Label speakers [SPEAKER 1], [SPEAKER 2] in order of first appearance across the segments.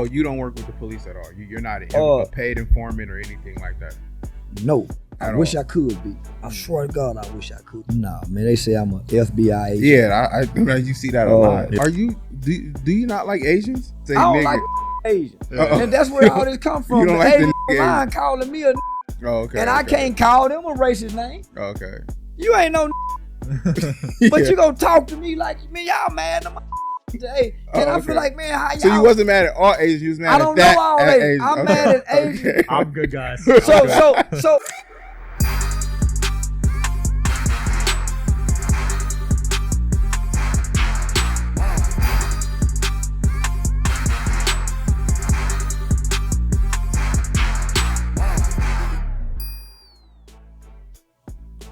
[SPEAKER 1] So you don't work with the police at all? You're not a paid informant or anything like that?
[SPEAKER 2] No. I wish I could be. I swear to God, I wish I could. Nah, man, they say I'm a FBI agent.
[SPEAKER 1] Yeah, I you see that a lot. Are you? Do you not like Asians? Say
[SPEAKER 2] I don't
[SPEAKER 1] nigga.
[SPEAKER 2] like Asians. And that's where all this come from.
[SPEAKER 1] You don't
[SPEAKER 2] the
[SPEAKER 1] like
[SPEAKER 2] Asians
[SPEAKER 1] the
[SPEAKER 2] mine calling me a
[SPEAKER 1] okay.
[SPEAKER 2] and I can't call them a racist name.
[SPEAKER 1] Okay.
[SPEAKER 2] You ain't no but you gonna talk to me like, man, y'all mad at my today. And I feel like, man, how y'all?
[SPEAKER 1] So you wasn't mad at all Asians, you was mad at that.
[SPEAKER 2] I don't know all Asians. I'm mad at Asians.
[SPEAKER 1] Okay.
[SPEAKER 3] I'm good, guys.
[SPEAKER 2] So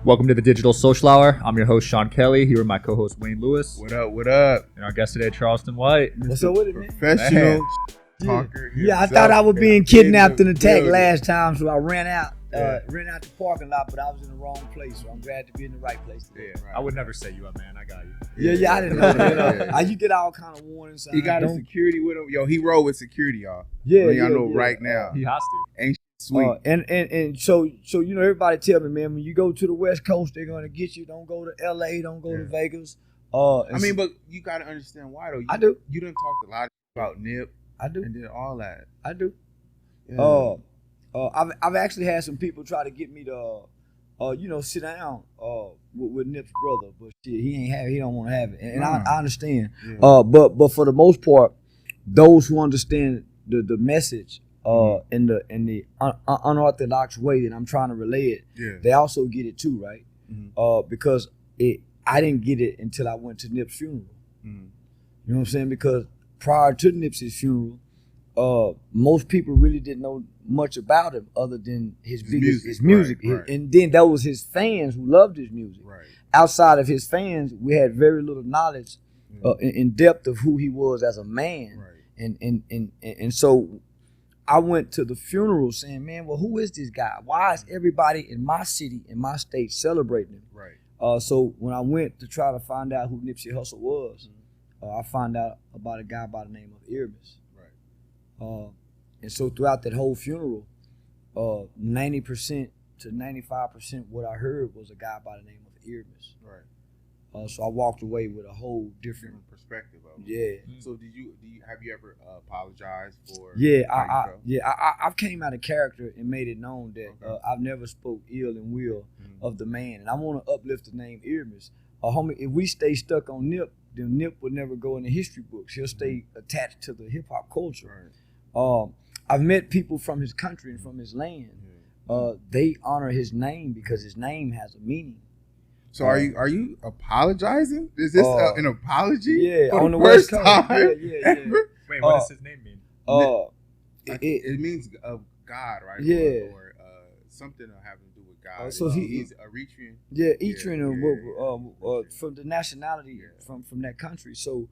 [SPEAKER 3] Welcome to the Digital Social Hour. I'm your host, Sean Kelly, here with my co-host, Wayne Lewis.
[SPEAKER 1] What up?
[SPEAKER 3] And our guest today, Charleston White.
[SPEAKER 2] What's up with it, man?
[SPEAKER 1] Professional talker.
[SPEAKER 2] Yeah, I thought I was being kidnapped and attacked last time, so I ran out the parking lot, but I was in the wrong place, so I'm glad to be in the right place today.
[SPEAKER 1] Yeah, right.
[SPEAKER 3] I would never say you up, man. I got you.
[SPEAKER 2] Yeah, I didn't know that. You get all kind of warning signs.
[SPEAKER 1] He got a security with him. Yo, he rode with security, y'all.
[SPEAKER 2] Yeah,
[SPEAKER 1] I know right now.
[SPEAKER 3] He has to.
[SPEAKER 1] Ain't sweet.
[SPEAKER 2] And so you know, everybody tell me, man, when you go to the West Coast, they're gonna get you. Don't go to LA, don't go to Vegas.
[SPEAKER 1] I mean, but you gotta understand why though.
[SPEAKER 2] I do.
[SPEAKER 1] You done talked a lot about Nip.
[SPEAKER 2] I do.
[SPEAKER 1] And did all that.
[SPEAKER 2] I do.
[SPEAKER 1] Yeah.
[SPEAKER 2] I've actually had some people try to get me to sit down with Nip's brother, but shit, he don't want to have it, and I understand. Yeah. But for the most part, those who understand the message in the unorthodox way that I'm trying to relay it, they also get it too, right? Mm-hmm. Because I didn't get it until I went to Nip's funeral. Mm-hmm. You know what I'm saying? Because prior to Nipsey's funeral, most people really didn't know much about him other than his music. Right. And then that was his fans who loved his music. Right. Outside of his fans, we had very little knowledge in depth of who he was as a man. Right. And so I went to the funeral saying, man, well, who is this guy? Why is everybody in my city, in my state, celebrating him? Right. So when I went to try to find out who Nipsey Hussle was, I found out about a guy by the name of Irmis. Right. And so throughout that whole funeral, 90% to 95% what I heard was a guy by the name of Irmis. Right. So I walked away with a whole different
[SPEAKER 1] perspective of it.
[SPEAKER 2] Yeah.
[SPEAKER 1] So have you ever apologized for?
[SPEAKER 2] Yeah, I've came out of character and made it known that I've never spoke ill and will of the man, and I want to uplift the name Irmis. Homie, if we stay stuck on Nip, then Nip would never go in the history books. He'll stay attached to the hip hop culture. Right. I've met people from his country and from his land. They honor his name because his name has a meaning.
[SPEAKER 1] So are you apologizing? Is this an apology?
[SPEAKER 2] Yeah,
[SPEAKER 1] for
[SPEAKER 2] on the West Coast. Yeah.
[SPEAKER 3] Wait, what does his name mean?
[SPEAKER 1] It means of God, right?
[SPEAKER 2] Yeah.
[SPEAKER 1] Or something having to do with God.
[SPEAKER 2] So
[SPEAKER 1] he's Eritrean.
[SPEAKER 2] Yeah, Eritrean from the nationality from that country. So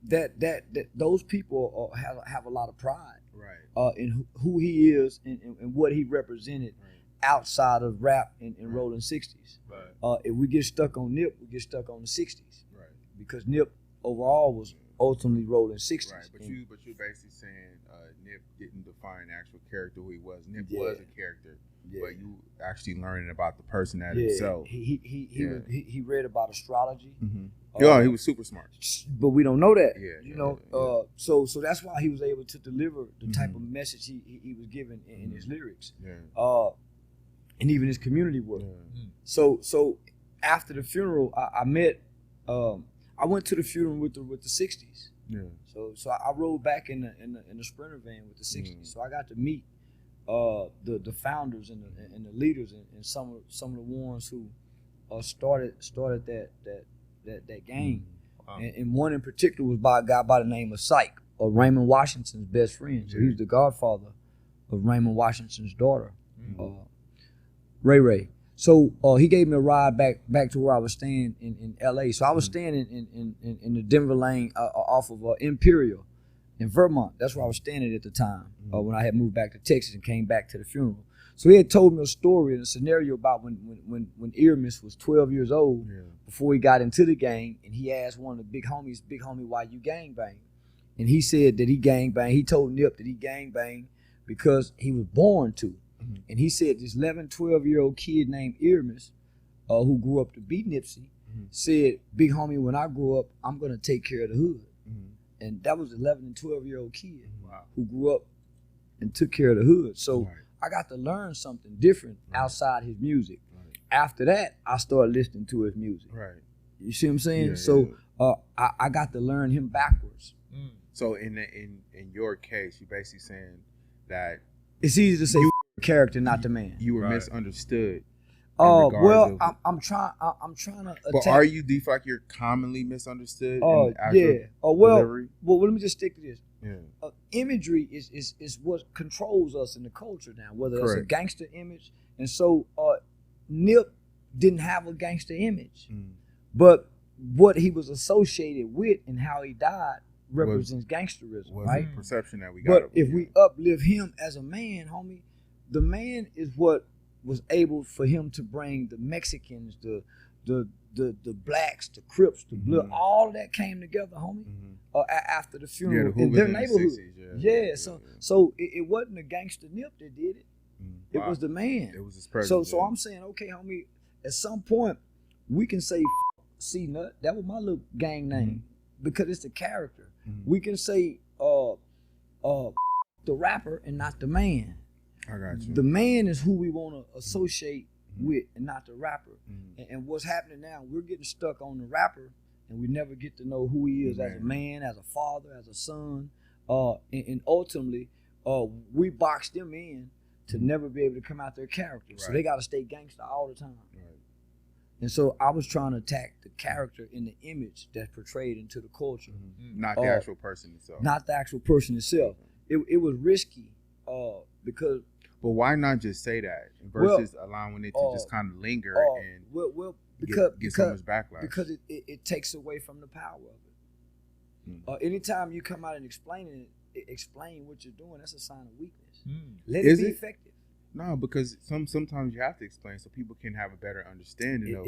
[SPEAKER 2] that those people have a lot of pride, right? In who he is and what he represented. Right. Outside of rap and rolling 60s. Right. If we get stuck on Nip, we get stuck on the 60s. Right. Because Nip overall was ultimately rolling 60s. Right.
[SPEAKER 1] But you're basically saying Nip didn't define the actual character who he was. Nip was a character, but you actually learning about the person himself.
[SPEAKER 2] He read about astrology.
[SPEAKER 1] Mm-hmm. He was super smart.
[SPEAKER 2] But we don't know that. So that's why he was able to deliver the type of message he was given in his lyrics. Yeah. And even his community work. Yeah. So after the funeral, I met. I went to the funeral with the 60s. Yeah. So I rode back in the Sprinter van with the 60s. So I got to meet the founders and the leaders and some of the ones who started that gang. Wow. And one in particular was by a guy by the name of Syke, or Raymond Washington's best friend. So he was the godfather of Raymond Washington's daughter. Ray. So he gave me a ride back to where I was staying in LA. So I was staying in the Denver lane off of Imperial in Vermont. That's where I was staying at the time when I had moved back to Texas and came back to the funeral. So he had told me a story and a scenario about when Irmis was 12 years old before he got into the gang, and he asked one of the big homie, why you gang bang? and he said that he gangbanged. He told Nip that he gangbanged because he was born to. And he said this 11, 12-year-old kid named Irmis, who grew up to be Nipsey, said, big homie, when I grow up, I'm going to take care of the hood. And that was 11 and 12-year-old kid who grew up and took care of the hood. So I got to learn something different outside his music. After that, I started listening to his music. You see what I'm saying?
[SPEAKER 1] Yeah,
[SPEAKER 2] so I got to learn him backwards.
[SPEAKER 1] So in your case, you're basically saying that
[SPEAKER 2] it's easy to say character, not the man.
[SPEAKER 1] You were misunderstood.
[SPEAKER 2] Well, I'm trying to.
[SPEAKER 1] But do you feel like you're commonly misunderstood?
[SPEAKER 2] Well, let me just stick to this. Imagery is what controls us in the culture now, whether it's a gangster image. And so Nip didn't have a gangster image, but what he was associated with and how he died represents gangsterism, right?
[SPEAKER 1] The perception that we got.
[SPEAKER 2] But if we uplift him as a man, homie, the man is what was able for him to bring the Mexicans, the blacks, the Crips, the blood, all of that came together, homie. After the funeral in their neighborhood. So it wasn't the gangster Nip that did it. It was the man. It was his presence. So I'm saying, okay, homie, at some point we can say C-Nut. That was my little gang name because it's the character. We can say the rapper and not the man.
[SPEAKER 1] I got you.
[SPEAKER 2] The man is who we want to associate with and not the rapper. And what's happening now, we're getting stuck on the rapper and we never get to know who he is as a man, as a father, as a son. And ultimately, we box them in to never be able to come out their character. So they got to stay gangster all the time. And so I was trying to attack the character in the image that's portrayed into the culture.
[SPEAKER 1] Not the actual person itself.
[SPEAKER 2] Not the actual person itself. It was risky because...
[SPEAKER 1] But why not just say that versus allowing it to just kind of linger and get so much backlash?
[SPEAKER 2] Because it takes away from the power of it. Anytime you come out and explain what you're doing, that's a sign of weakness. Let it be effective.
[SPEAKER 1] No, because sometimes you have to explain so people can have a better understanding of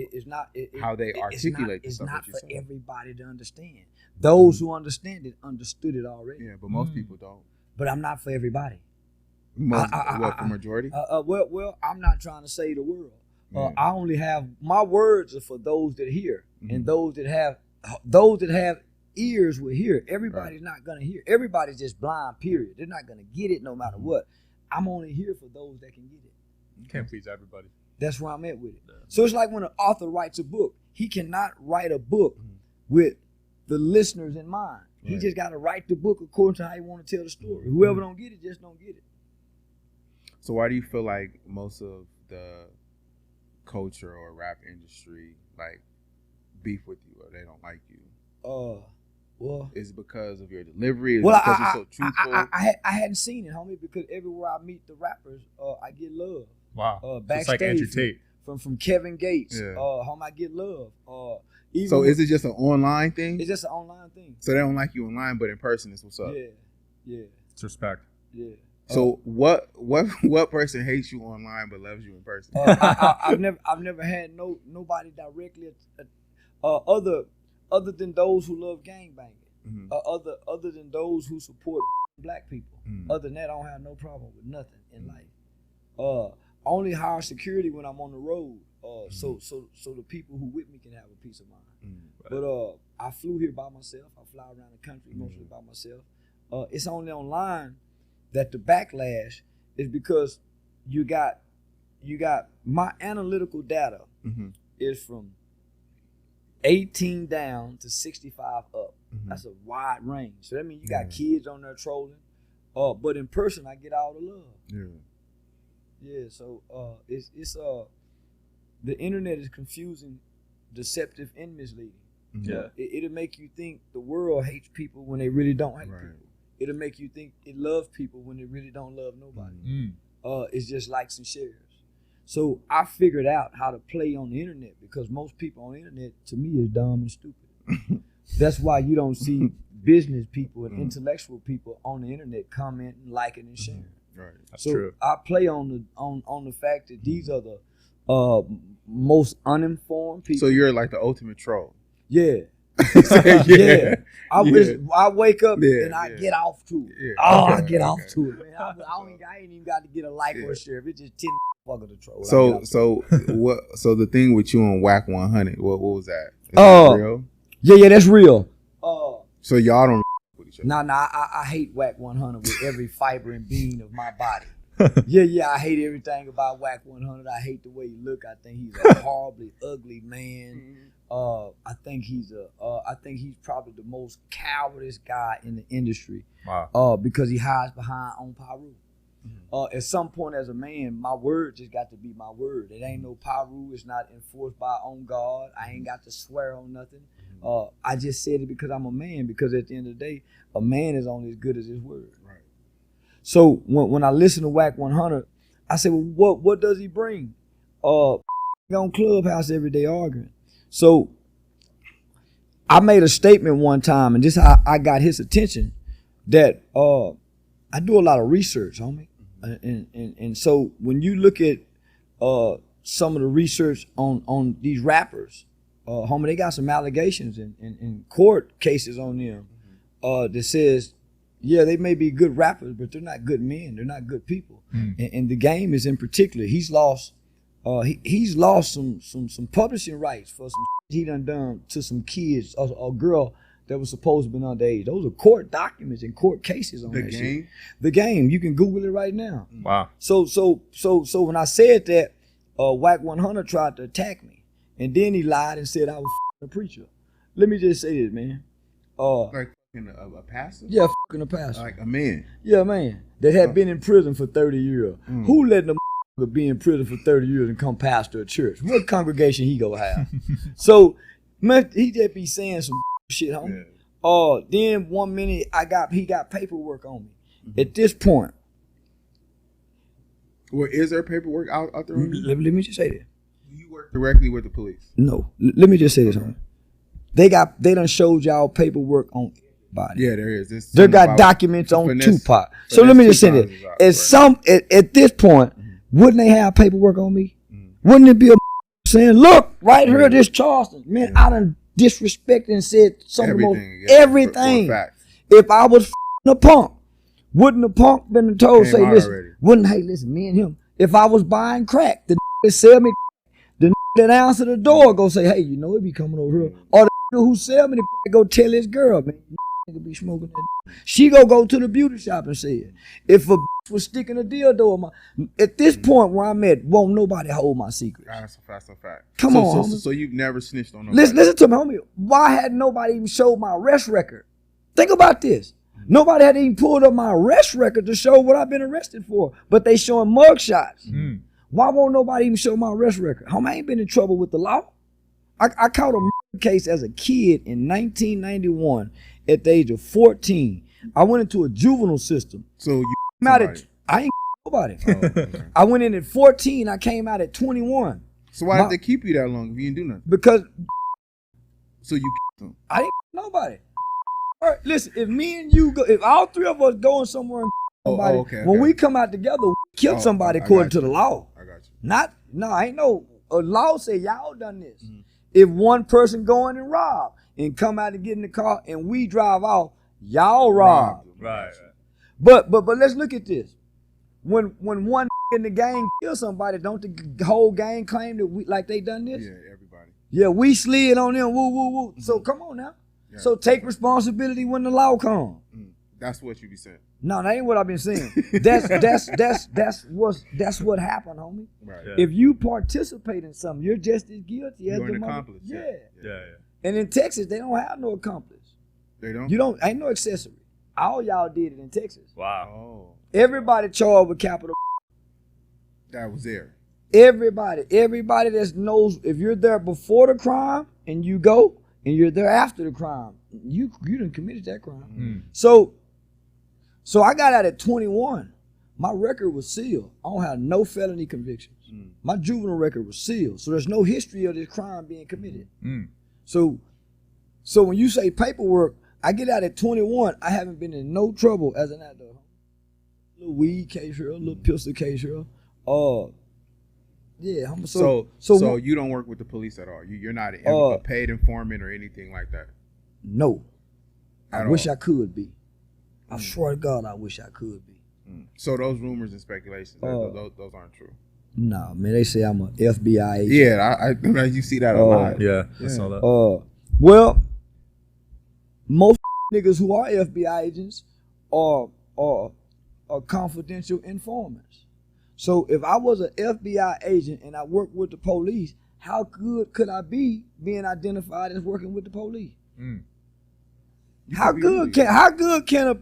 [SPEAKER 1] how they articulate the stuff.
[SPEAKER 2] It's not for everybody to understand. Those who understand it understood it already.
[SPEAKER 1] Yeah, but most people don't.
[SPEAKER 2] But I'm not for everybody.
[SPEAKER 1] For majority?
[SPEAKER 2] Well, I'm not trying to say the world. I only have my words are for those that hear, and those that have ears will hear. Everybody's not gonna hear. Everybody's just blind. Period. They're not gonna get it no matter what. I'm only here for those that can get it.
[SPEAKER 3] You can't please everybody.
[SPEAKER 2] That's where I'm at with it. So it's like when an author writes a book, he cannot write a book with the listeners in mind. He just got to write the book according to how he want to tell the story. Whoever don't get it, just don't get it.
[SPEAKER 1] So why do you feel like most of the culture or rap industry like beef with you or they don't like you?
[SPEAKER 2] Well,
[SPEAKER 1] is it because of your delivery? Is it because you're so truthful?
[SPEAKER 2] I hadn't seen it, homie, because everywhere I meet the rappers, I get love.
[SPEAKER 3] Wow.
[SPEAKER 2] Backstage,
[SPEAKER 3] it's like Andrew Tate.
[SPEAKER 2] From Kevin Gates, homie, I get love.
[SPEAKER 1] So is it just an online thing?
[SPEAKER 2] It's just an online thing.
[SPEAKER 1] So they don't like you online, but in person, it's what's up.
[SPEAKER 2] Yeah.
[SPEAKER 3] It's respect.
[SPEAKER 2] Yeah.
[SPEAKER 1] So what person hates you online but loves you in person?
[SPEAKER 2] I've never had nobody directly other than those who love gangbanging, other than those who support black people. Other than that, I don't have no problem with nothing in life. Only hire security when I'm on the road, so the people who with me can have a peace of mind. But I flew here by myself. I fly around the country mostly by myself. It's only online that the backlash is because you got my analytical data is from 18 down to 65 up. That's a wide range. So that means you got kids on there trolling. But in person, I get all the love. Yeah. So it's the internet is confusing, deceptive, and misleading. It'll make you think the world hates people when they really don't hate people. It'll make you think it loves people when they really don't love nobody. It's just likes and shares. So I figured out how to play on the internet because most people on the internet, to me, is dumb and stupid. That's why you don't see business people and intellectual people on the internet commenting, liking, and sharing.
[SPEAKER 1] Right.
[SPEAKER 3] That's
[SPEAKER 2] so
[SPEAKER 3] true.
[SPEAKER 2] I play on the fact that these are the most uninformed people.
[SPEAKER 1] So you're like the ultimate troll.
[SPEAKER 2] Yeah. Yeah. I wake up and I get off to it.
[SPEAKER 1] Yeah.
[SPEAKER 2] I get off to it, man. I ain't even got to get a like or a share. It's just 10 fucker to troll.
[SPEAKER 1] So the thing with you on Whack 100, what was that? Is that real?
[SPEAKER 2] Yeah, that's real.
[SPEAKER 1] So y'all don't with each other.
[SPEAKER 2] Nah, I hate Whack 100 with every fiber and being of my body. Yeah, I hate everything about Whack 100. I hate the way he look. I think he's a horribly ugly man. I think he's probably the most cowardice guy in the industry.
[SPEAKER 3] Wow.
[SPEAKER 2] Because he hides behind on Paru. At some point as a man, my word just got to be my word. It ain't no Paru. It's not enforced by on God. I ain't got to swear on nothing. I just said it because I'm a man, because at the end of the day, a man is only as good as his word.
[SPEAKER 1] Right.
[SPEAKER 2] So when I listen to Whack 100, I say, well, what does he bring? On Clubhouse every day arguing. So I made a statement one time, and this how I got his attention, that I do a lot of research, homie. And so when you look at some of the research on these rappers, homie, they got some allegations and court cases on them that says, yeah, they may be good rappers, but they're not good men. They're not good people. And the game is in particular. He's lost some publishing rights for some he done to some kids, a girl that was supposed to be underage. Those are court documents and court cases on that shit. The game. You can Google it right now.
[SPEAKER 3] Wow.
[SPEAKER 2] So when I said that, Whack 100 tried to attack me, and then he lied and said I was a preacher. Let me just say this, man.
[SPEAKER 1] Like a pastor?
[SPEAKER 2] Yeah, a pastor.
[SPEAKER 1] Like a man.
[SPEAKER 2] Yeah, man. That had been in prison for 30 years. Who let them be in prison for 30 years and come pastor a church? What congregation he gonna have? So, man, he just be saying some shit, homie. Yeah. Then 1 minute he got paperwork on me. At this point.
[SPEAKER 1] Well, is there paperwork out there?
[SPEAKER 2] Let me just say this.
[SPEAKER 1] Do you work directly with the police?
[SPEAKER 2] No. Let me just say this, homie. They done showed y'all paperwork on everybody.
[SPEAKER 1] Yeah, there is.
[SPEAKER 2] They got documents on Tupac. So let me just say this. At this point, wouldn't they have paperwork on me? Wouldn't it be a saying, look, right here, this Charleston. Man, I done disrespected and said some of the most everything. If I was a punk, wouldn't the punk been told, say, listen, listen, me and him, if I was buying crack, the that sell me, the that answer the door go say, hey, you know it be coming over here. Or the who sell me the crack go tell his girl, man, nigga be smoking that. She go to the beauty shop and say it. If a was sticking a dildo in my, at this point where I'm at, won't nobody hold my secrets.
[SPEAKER 1] That's a fact.
[SPEAKER 2] Come on, homie.
[SPEAKER 1] So you've never snitched on nobody.
[SPEAKER 2] Listen to me, homie. Why had nobody even showed my arrest record? Think about this. Nobody had even pulled up my arrest record to show what I've been arrested for, but they showing mug shots. Why won't nobody even show my arrest record? Homie, I ain't been in trouble with the law. I caught a murder case as a kid in 1991 at the age of 14. I went into a juvenile system.
[SPEAKER 1] So you
[SPEAKER 2] I ain't nobody. I went in at 14. I came out at 21.
[SPEAKER 1] So why did they keep you that long if you didn't do nothing?
[SPEAKER 2] Because.
[SPEAKER 1] So you kept them.
[SPEAKER 2] I ain't nobody. All right, listen, if me and you go, if all three of us going somewhere and somebody, when we come out together, we kill somebody according to the law.
[SPEAKER 1] I got you.
[SPEAKER 2] Ain't no a law say y'all done this. If one person go in and rob and come out and get in the car and we drive off, y'all rob.
[SPEAKER 3] Right.
[SPEAKER 2] But let's look at this. When one in the gang kill somebody, don't the whole gang claim that we like they done this?
[SPEAKER 1] Yeah, everybody.
[SPEAKER 2] Yeah, we slid on them. Woo, woo, woo. So come on now. Yeah. So take responsibility when the law comes.
[SPEAKER 1] That's what you be saying.
[SPEAKER 2] No, that ain't what I've been saying. That's what happened, homie. Right. Yeah. If you participate in something, you're just as guilty as
[SPEAKER 1] you're an accomplice.
[SPEAKER 2] Yeah. And in Texas, they don't have no accomplice.
[SPEAKER 1] They don't?
[SPEAKER 2] Ain't no accessory. All y'all did it in Texas.
[SPEAKER 3] Wow.
[SPEAKER 1] Oh.
[SPEAKER 2] Everybody charged with capital.
[SPEAKER 1] That was there. Everybody
[SPEAKER 2] that knows if you're there before the crime and you go and you're there after the crime, you done committed that crime. So I got out at 21. My record was sealed. I don't have no felony convictions. My juvenile record was sealed. So there's no history of this crime being committed. So when you say paperwork, I get out at 21. I haven't been in no trouble as an adult. A little weed case here, a little pistol case here. Yeah.
[SPEAKER 1] So you don't work with the police at all. You're not a paid informant or anything like that.
[SPEAKER 2] No. I
[SPEAKER 1] At
[SPEAKER 2] wish
[SPEAKER 1] all.
[SPEAKER 2] I could be. I swear to God, I wish I could be.
[SPEAKER 1] So those rumors and speculations, those aren't true.
[SPEAKER 2] Nah, man, they say I'm a FBI agent.
[SPEAKER 1] Yeah, I you see that a lot.
[SPEAKER 3] Yeah, I saw that.
[SPEAKER 2] Well, most niggas who are FBI agents are confidential informants. So if I was an FBI agent and I worked with the police, how good could I be being identified as working with the police? How good can a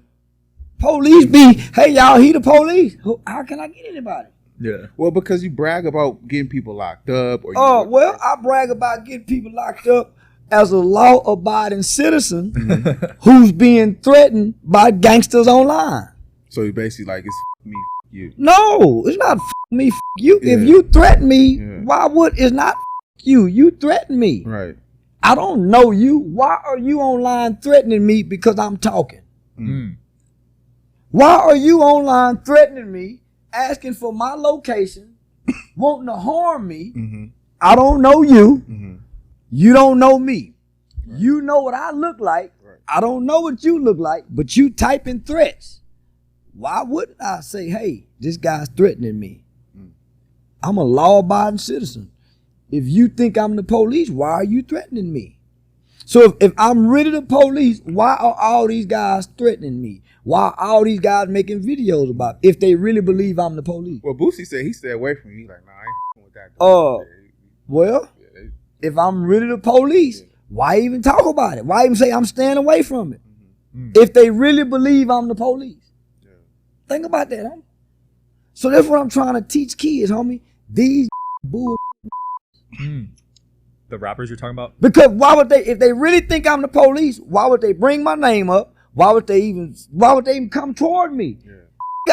[SPEAKER 2] police be? Hey y'all, he the police. How can I get anybody?
[SPEAKER 3] Yeah.
[SPEAKER 1] Well, because you brag about getting people locked up. Or
[SPEAKER 2] Well, I brag about getting people locked up as a law-abiding citizen who's being threatened by gangsters online.
[SPEAKER 1] So you basically like it's me, you.
[SPEAKER 2] No, it's not me, you.
[SPEAKER 1] Yeah.
[SPEAKER 2] If you threaten me,
[SPEAKER 1] Yeah.
[SPEAKER 2] why would it's not you? You threaten me.
[SPEAKER 1] Right.
[SPEAKER 2] I don't know you. Why are you online threatening me because I'm talking? Why are you online threatening me, asking for my location, wanting to harm me? I don't know you. You don't know me. Right. You know what I look like. Right. I don't know what you look like, but you typing threats. Why wouldn't I say, hey, this guy's threatening me? I'm a law-abiding citizen. If you think I'm the police, why are you threatening me? So if I'm rid of the police, why are all these guys threatening me? Why are all these guys making videos about it if they really believe I'm the police?
[SPEAKER 1] Well, Boosie said he stayed away from you. He's like, nah, I ain't with that.
[SPEAKER 2] Well, if I'm rid of the police, why even talk about it? Why even say I'm staying away from it? If they really believe I'm the police. Think about that, homie. So that's what I'm trying to teach kids, homie. These bull.
[SPEAKER 3] The rappers you're talking about?
[SPEAKER 2] Because why would they, if they really think I'm the police, why would they bring my name up? Why would they even come toward me?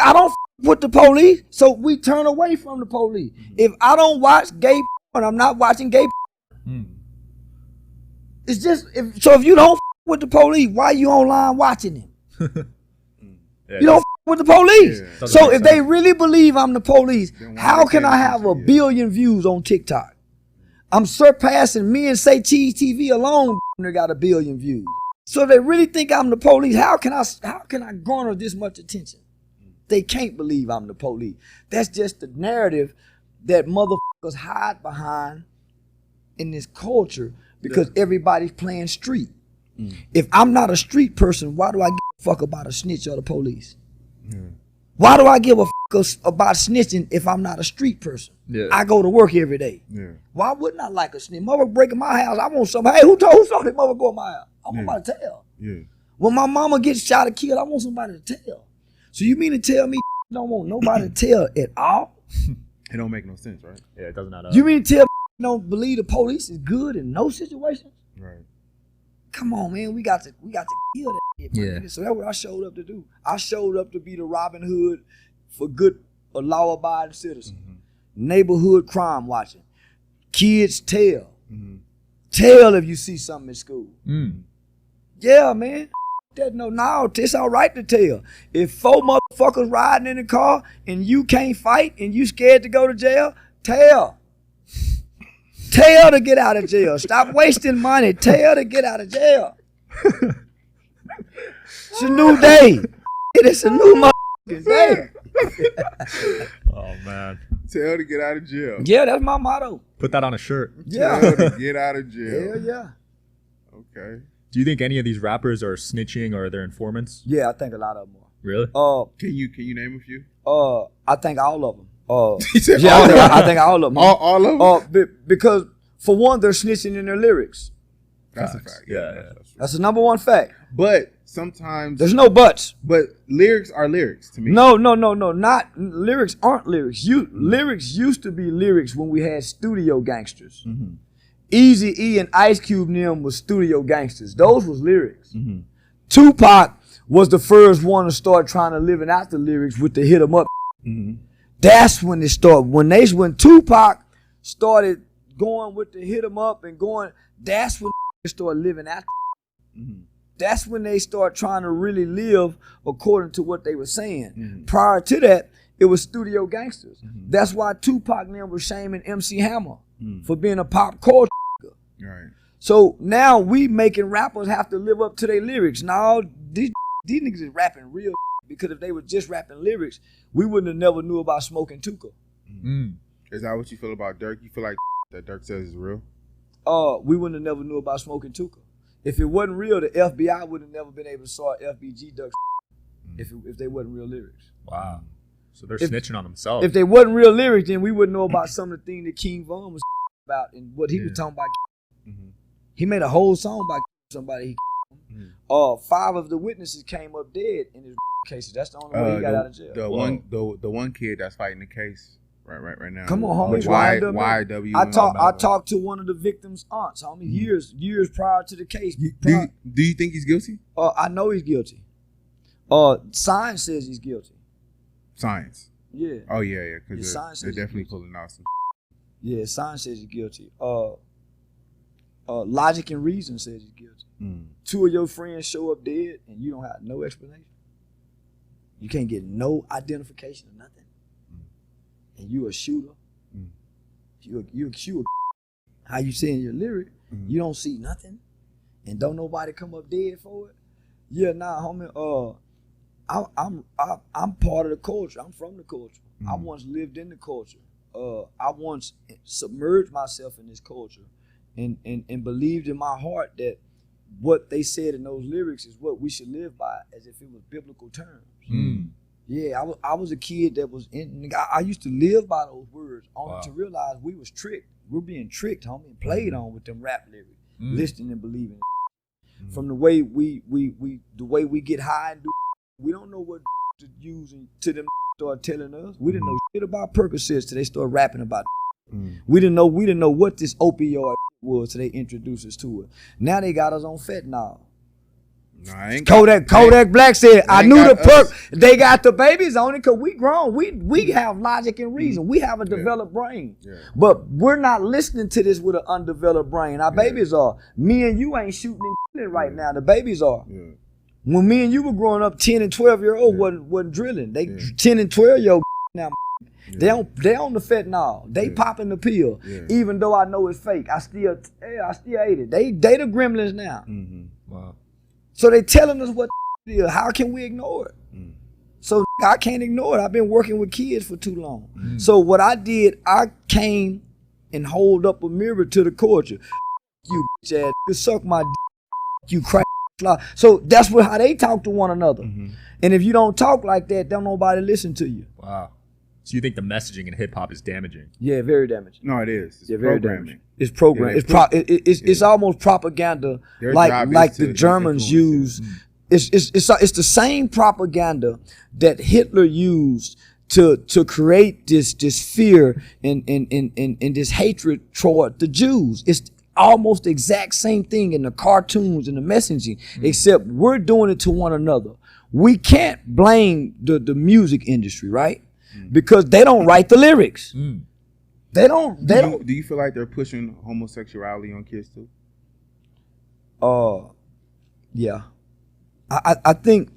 [SPEAKER 2] I don't with the police, so we turn away from the police. If I don't watch gay porn, I'm not watching gay porn. It's just, if you don't with the police, why are you online watching them? You don't with the police. So if they really believe I'm the police, how can I have a billion views on TikTok? I'm surpassing me and Say Cheese TV alone. They got a billion views. So if they really think I'm the police, how can I garner this much attention? They can't believe I'm the police. That's just the narrative that motherfuckers hide behind in this culture because everybody's playing street. If I'm not a street person, why do I give a fuck about a snitch or the police? Why do I give a fuck about snitching if I'm not a street person? I go to work every day. Why wouldn't I like a snitch? Mother breaking my house. I want somebody. Hey, who saw that mother go in my house? I want somebody to tell. When my mama gets shot or killed, I want somebody to tell. So you mean to tell me you don't want nobody to tell at all?
[SPEAKER 1] It don't make no sense, right?
[SPEAKER 3] Yeah, it doesn't add up.
[SPEAKER 2] You mean to tell me you don't believe the police is good in no situation?
[SPEAKER 1] Right.
[SPEAKER 2] Come on, man. We got to kill that shit, man. So that's what I showed up to do. I showed up to be the Robin Hood for good, a law-abiding citizen. Neighborhood crime watching. Kids tell. Tell if you see something in school. Yeah, man. No, it's all right to tell. If 4 motherfuckers riding in the car and you can't fight and you scared to go to jail, tell. Tell to get out of jail. Stop wasting money. Tell to get out of jail. It's a new day. It's a new motherfucking day.
[SPEAKER 3] Oh, man.
[SPEAKER 1] Tell to get out of jail.
[SPEAKER 2] Yeah, that's my motto.
[SPEAKER 3] Put that on a shirt.
[SPEAKER 2] Yeah.
[SPEAKER 1] Tell to get out of jail.
[SPEAKER 2] Hell yeah.
[SPEAKER 1] Okay.
[SPEAKER 3] Do you think any of these rappers are snitching or they're informants?
[SPEAKER 2] Yeah, I think a lot of them are.
[SPEAKER 3] Really?
[SPEAKER 1] Can you name a few?
[SPEAKER 2] I think all of them.
[SPEAKER 1] He said
[SPEAKER 2] Yeah, I think all of them.
[SPEAKER 1] All of them?
[SPEAKER 2] Because for one, they're snitching in their lyrics.
[SPEAKER 1] That's a fact.
[SPEAKER 3] Yeah.
[SPEAKER 2] That's the number one fact.
[SPEAKER 1] But sometimes
[SPEAKER 2] There's no buts.
[SPEAKER 1] But lyrics are lyrics to me.
[SPEAKER 2] No. Not lyrics aren't lyrics. Lyrics used to be lyrics when we had studio gangsters. Eazy-E and Ice Cube and them was studio gangsters. Those was lyrics. Tupac was the first one to start trying to live out the lyrics with the hit 'em up. That's when it started. When Tupac started going with the hit 'em up and going, that's when they started living out. That's when they start trying to really live according to what they were saying. Prior to that, it was studio gangsters. That's why Tupac and them was shaming MC Hammer for being a pop culture.
[SPEAKER 1] Right.
[SPEAKER 2] So now we making rappers have to live up to their lyrics. Now these niggas is rapping real because if they were just rapping lyrics, we wouldn't have never knew about smoking Tuka.
[SPEAKER 1] Is that what you feel about Dirk? You feel like that Dirk says is real?
[SPEAKER 2] We wouldn't have never knew about smoking Tuka. If it wasn't real, the FBI would have never been able to sort FBG Duck if they wasn't real lyrics.
[SPEAKER 3] Wow. So they're snitching on themselves.
[SPEAKER 2] If they wasn't real lyrics, then we wouldn't know about some of the things that King Von was about and what he was talking about. He made a whole song about somebody. 5 of the witnesses came up dead in his cases. That's the only way he got out of jail.
[SPEAKER 1] The one kid that's fighting the case right now.
[SPEAKER 2] Come on, homie.
[SPEAKER 1] YW.
[SPEAKER 2] I talked to one of the victim's aunts, homie, years prior to the case.
[SPEAKER 1] Do you think he's guilty?
[SPEAKER 2] I know he's guilty. Science says he's guilty.
[SPEAKER 1] Science.
[SPEAKER 2] Yeah.
[SPEAKER 1] Oh yeah. Because they're definitely
[SPEAKER 2] guilty.
[SPEAKER 1] pulling out some.
[SPEAKER 2] Yeah, science says he's guilty. Logic and reason says he's guilty. 2 of your friends show up dead and you don't have no explanation. You can't get no identification or nothing. And you a shooter. You a shooter. How you say in your lyric, you don't see nothing and don't nobody come up dead for it. Yeah, nah, homie. I'm part of the culture. I'm from the culture. I once lived in the culture. I once submerged myself in this culture and believed in my heart that what they said in those lyrics is what we should live by, as if it was biblical terms. Yeah, I was a kid that was I used to live by those words, only to realize we was tricked. We're being tricked, homie, and played on with them rap lyrics, listening and believing. From the way we get high and do, we don't know what to use to them start telling us. We didn't know shit about Percocets till they started rapping about it. We didn't know what this opioid was till they introduced us to it. Now they got us on fentanyl. Kodak Black said, I knew the perk. They got the babies on it because we grown. We have logic and reason. We have a developed brain. But we're not listening to this with an undeveloped brain. Our babies are. Me and you ain't shooting and killing right now. The babies are. When me and you were growing up, 10 and 12-year-old wasn't drilling. They 10 and 12-year-old now. They on the fentanyl. They popping the pill. Even though I know it's fake, I still ate it. They the gremlins now.
[SPEAKER 3] Wow.
[SPEAKER 2] So they telling us what it is. How can we ignore it? So I can't ignore it. I've been working with kids for too long. So what I did, I came and hold up a mirror to the culture. You bitch ass, you suck my dick, you crack. So that's how they talk to one another. And if you don't talk like that, don't nobody listen to you.
[SPEAKER 3] Wow. So you think the messaging in hip hop is damaging?
[SPEAKER 2] Yeah, very damaging.
[SPEAKER 1] No, it is. It's
[SPEAKER 2] very damaging. It's programmed. It's almost propaganda, like the Germans use. It's the same propaganda that Hitler used to create this fear and this hatred toward the Jews. It's almost the exact same thing in the cartoons and the messaging, except we're doing it to one another. We can't blame the music industry, right? Because they don't write the lyrics. They don't.
[SPEAKER 1] Do you feel like they're pushing homosexuality on kids too?
[SPEAKER 2] Yeah. I think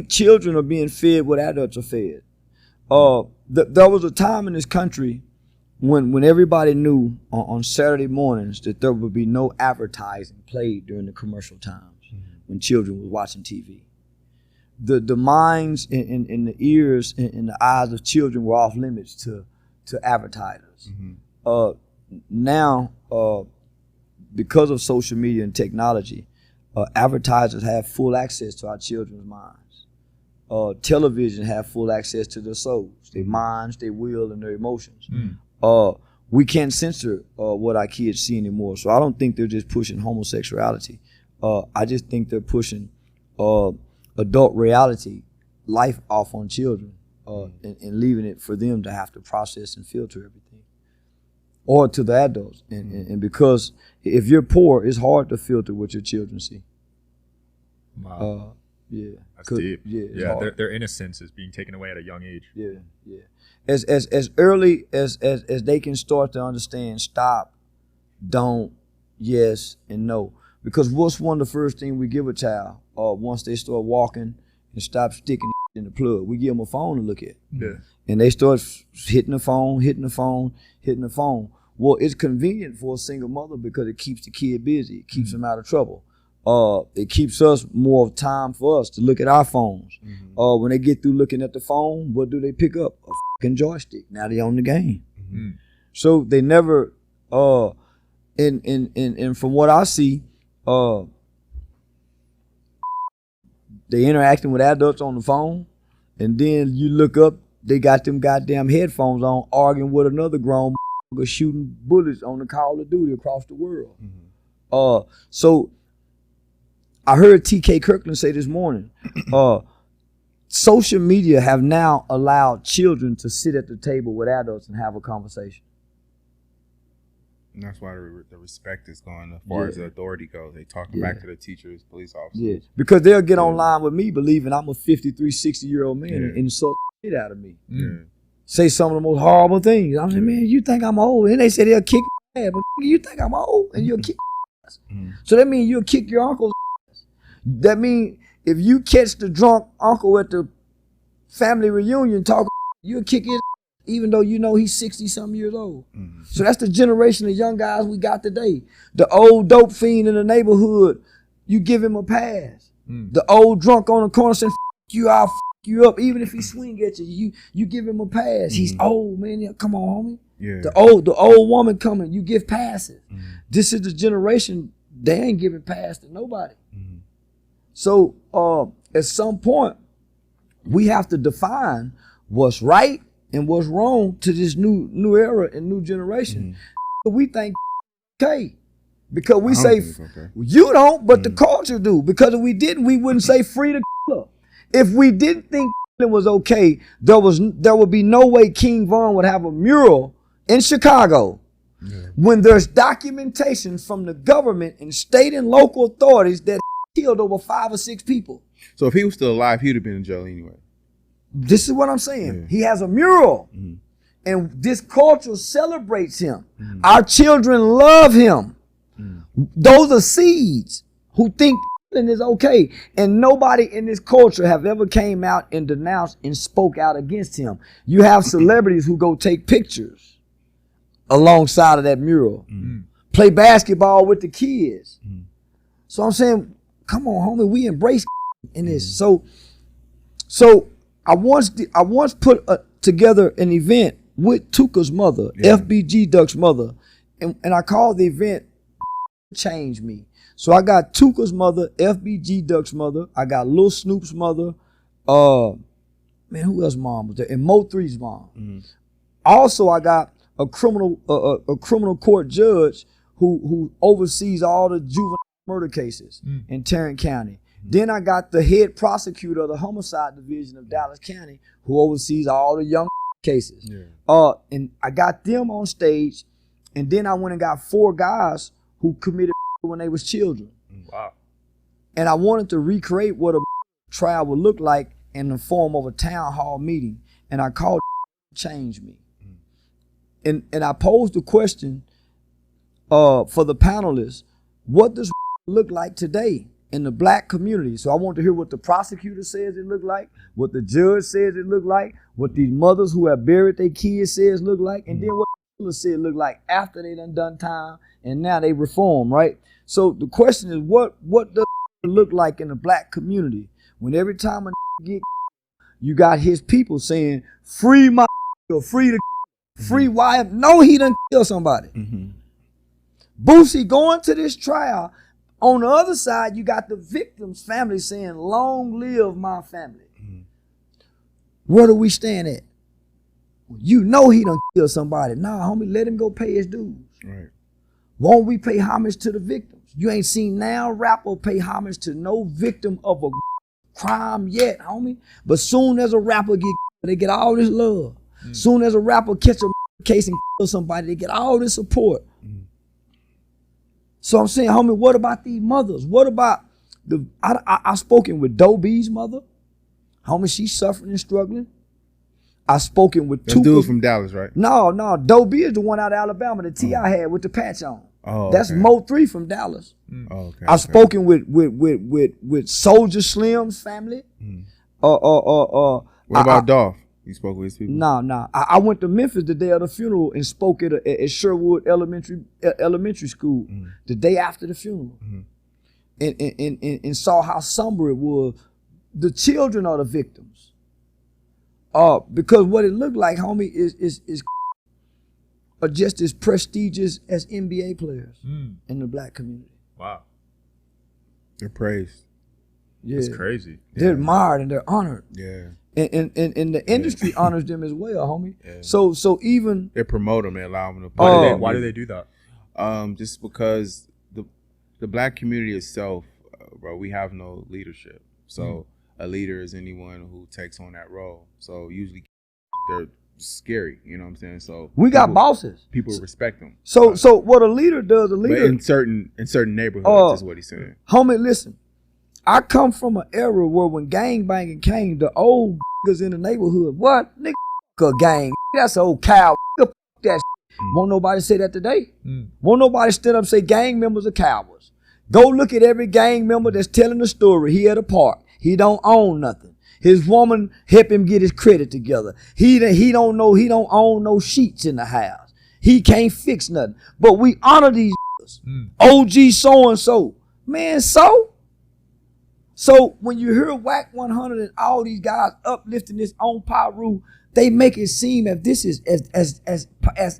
[SPEAKER 2] children are being fed what adults are fed. There was a time in this country when everybody knew on Saturday mornings that there would be no advertising played during the commercial times when children were watching TV. The minds and the ears and the eyes of children were off limits to advertisers. Now, because of social media and technology, advertisers have full access to our children's minds. Television have full access to their souls, their minds, their will, and their emotions. We can't censor what our kids see anymore. So I don't think they're just pushing homosexuality. I just think they're pushing adult reality, life off on children, and leaving it for them to have to process and filter everything, or to the adults. And because if you're poor, it's hard to filter what your children see.
[SPEAKER 3] Wow.
[SPEAKER 2] Yeah,
[SPEAKER 3] that's deep.
[SPEAKER 2] Yeah,
[SPEAKER 3] their innocence is being taken away at a young age.
[SPEAKER 2] Yeah. As early as they can start to understand stop, don't, yes, and no. Because what's one of the first things we give a child once they start walking and stop sticking in the plug? We give them a phone to look at. And they start hitting the phone. Well, it's convenient for a single mother because it keeps the kid busy. It keeps them out of trouble. It keeps us more of time for us to look at our phones. When they get through looking at the phone, what do they pick up? A fucking joystick. Now they on the game. So they never, and from what I see, they interacting with adults on the phone, and then you look up, they got them goddamn headphones on, arguing with another grown motherfucker shooting bullets on the Call of Duty across the world. So I heard T.K. Kirkland say this morning, social media have now allowed children to sit at the table with adults and have a conversation.
[SPEAKER 1] And that's why the respect is gone as far as the authority goes. They talking back to the teachers, police officers.
[SPEAKER 2] Yeah, because they'll get online with me believing I'm a 53, 60-year-old man and insult the shit out of me. Say some of the most horrible things. I'm saying, man, you think I'm old? And they say they'll kick my ass, but you think I'm old and you'll kick my ass. So that means you'll kick your uncle's ass. That means if you catch the drunk uncle at the family reunion talking, you'll kick his ass, even though you know he's 60-something years old. So that's the generation of young guys we got today. The old dope fiend in the neighborhood, you give him a pass. The old drunk on the corner saying, "F you, I'll f you up," even if he swing at you, you give him a pass. He's old, man. Come on, homie. The old woman coming, you give passes. This is the generation, they ain't giving pass to nobody. So at some point, we have to define what's right and what's wrong to this new era and new generation. We think okay. Because we say, you don't, but the culture do. Because if we didn't, we wouldn't say free the killer. If we didn't think it was okay, there would be no way King Von would have a mural in Chicago when there's documentation from the government and state and local authorities that killed over 5 or 6 people.
[SPEAKER 1] So if he was still alive, he'd have been in jail anyway.
[SPEAKER 2] This is what I'm saying. He has a mural. And this culture celebrates him. Our children love him. Those are seeds who think is okay. And nobody in this culture have ever came out and denounced and spoke out against him. You have celebrities who go take pictures alongside of that mural. Play basketball with the kids. So I'm saying, come on, homie, we embrace in this. So I once put together an event with Tuka's mother, FBG Duck's mother, and I called the event Change Me. So I got Tuka's mother, FBG Duck's mother, I got Lil Snoop's mother, man, who else mom was there? And Mo 3's mom. Also, I got a criminal court judge who oversees all the juvenile murder cases in Tarrant County. Then I got the head prosecutor of the homicide division of Dallas County who oversees all the young cases. And I got them on stage, and then I went and got 4 guys who committed when they was children. Wow. And I wanted to recreate what a trial would look like in the form of a town hall meeting. And I called Change Me. And I posed the question for the panelists, what does look like today in the black community? So I want to hear what the prosecutor says it looked like, what the judge says it looked like, what these mothers who have buried their kids says look like, and then what the said look like after they done time and now they reform, right? So the question is, what does it look like in the black community when every time a get, you got his people saying, free my or free the free wife? No, he done kill somebody. Boosie going to this trial. On the other side, you got the victim's family saying, long live my family. Where do we stand at? You know he done killed somebody. Nah, homie, let him go pay his dues. Right. Won't we pay homage to the victims? You ain't seen now rapper pay homage to no victim of a crime yet, homie. But soon as a rapper they get all this love. Soon as a rapper catch a case and kill somebody, they get all this support. So I'm saying, homie, what about these mothers? What about I spoken with Doe B's mother. Homie, she's suffering and struggling. I spoken with two
[SPEAKER 1] dudes from Dallas, right?
[SPEAKER 2] No, Doe B is the one out of Alabama that T.I. had with the patch on. That's Mo 3 from Dallas. I spoken with Soldier Slim's family.
[SPEAKER 1] What about Dolph? You spoke with his people?
[SPEAKER 2] Nah. I went to Memphis the day of the funeral and spoke at Sherwood Elementary School the day after the funeral, and saw how somber it was. The children are the victims. Because what it looked like, homie, is are just as prestigious as NBA players in the black community.
[SPEAKER 3] Wow.
[SPEAKER 1] They're praised.
[SPEAKER 2] Yeah.
[SPEAKER 3] That's crazy.
[SPEAKER 2] They're admired and they're honored.
[SPEAKER 1] Yeah.
[SPEAKER 2] And the industry honors them as well, homie.
[SPEAKER 1] Yeah.
[SPEAKER 2] So even
[SPEAKER 1] they promote them, they allow them to
[SPEAKER 3] why do they do that?
[SPEAKER 1] Just because the black community itself, bro, we have no leadership. So a leader is anyone who takes on that role. So usually they're scary, you know what I'm saying? So
[SPEAKER 2] we got bosses.
[SPEAKER 1] People respect them.
[SPEAKER 2] So what a leader does, but
[SPEAKER 1] in certain neighborhoods is what he's saying.
[SPEAKER 2] Homie, listen. I come from an era where when gang banging came, the old niggas in the neighborhood, what? Nigga, a gang. That's an old cow. That shit. Won't nobody say that today. Won't nobody stand up and say gang members are cowards. Go look at every gang member that's telling the story. He at a park. He don't own nothing. His woman help him get his credit together. He don't own no sheets in the house. He can't fix nothing. But we honor these OG so-and-so. Man, So when you hear Whack 100 and all these guys uplifting this on Pyru, they make it seem as this is as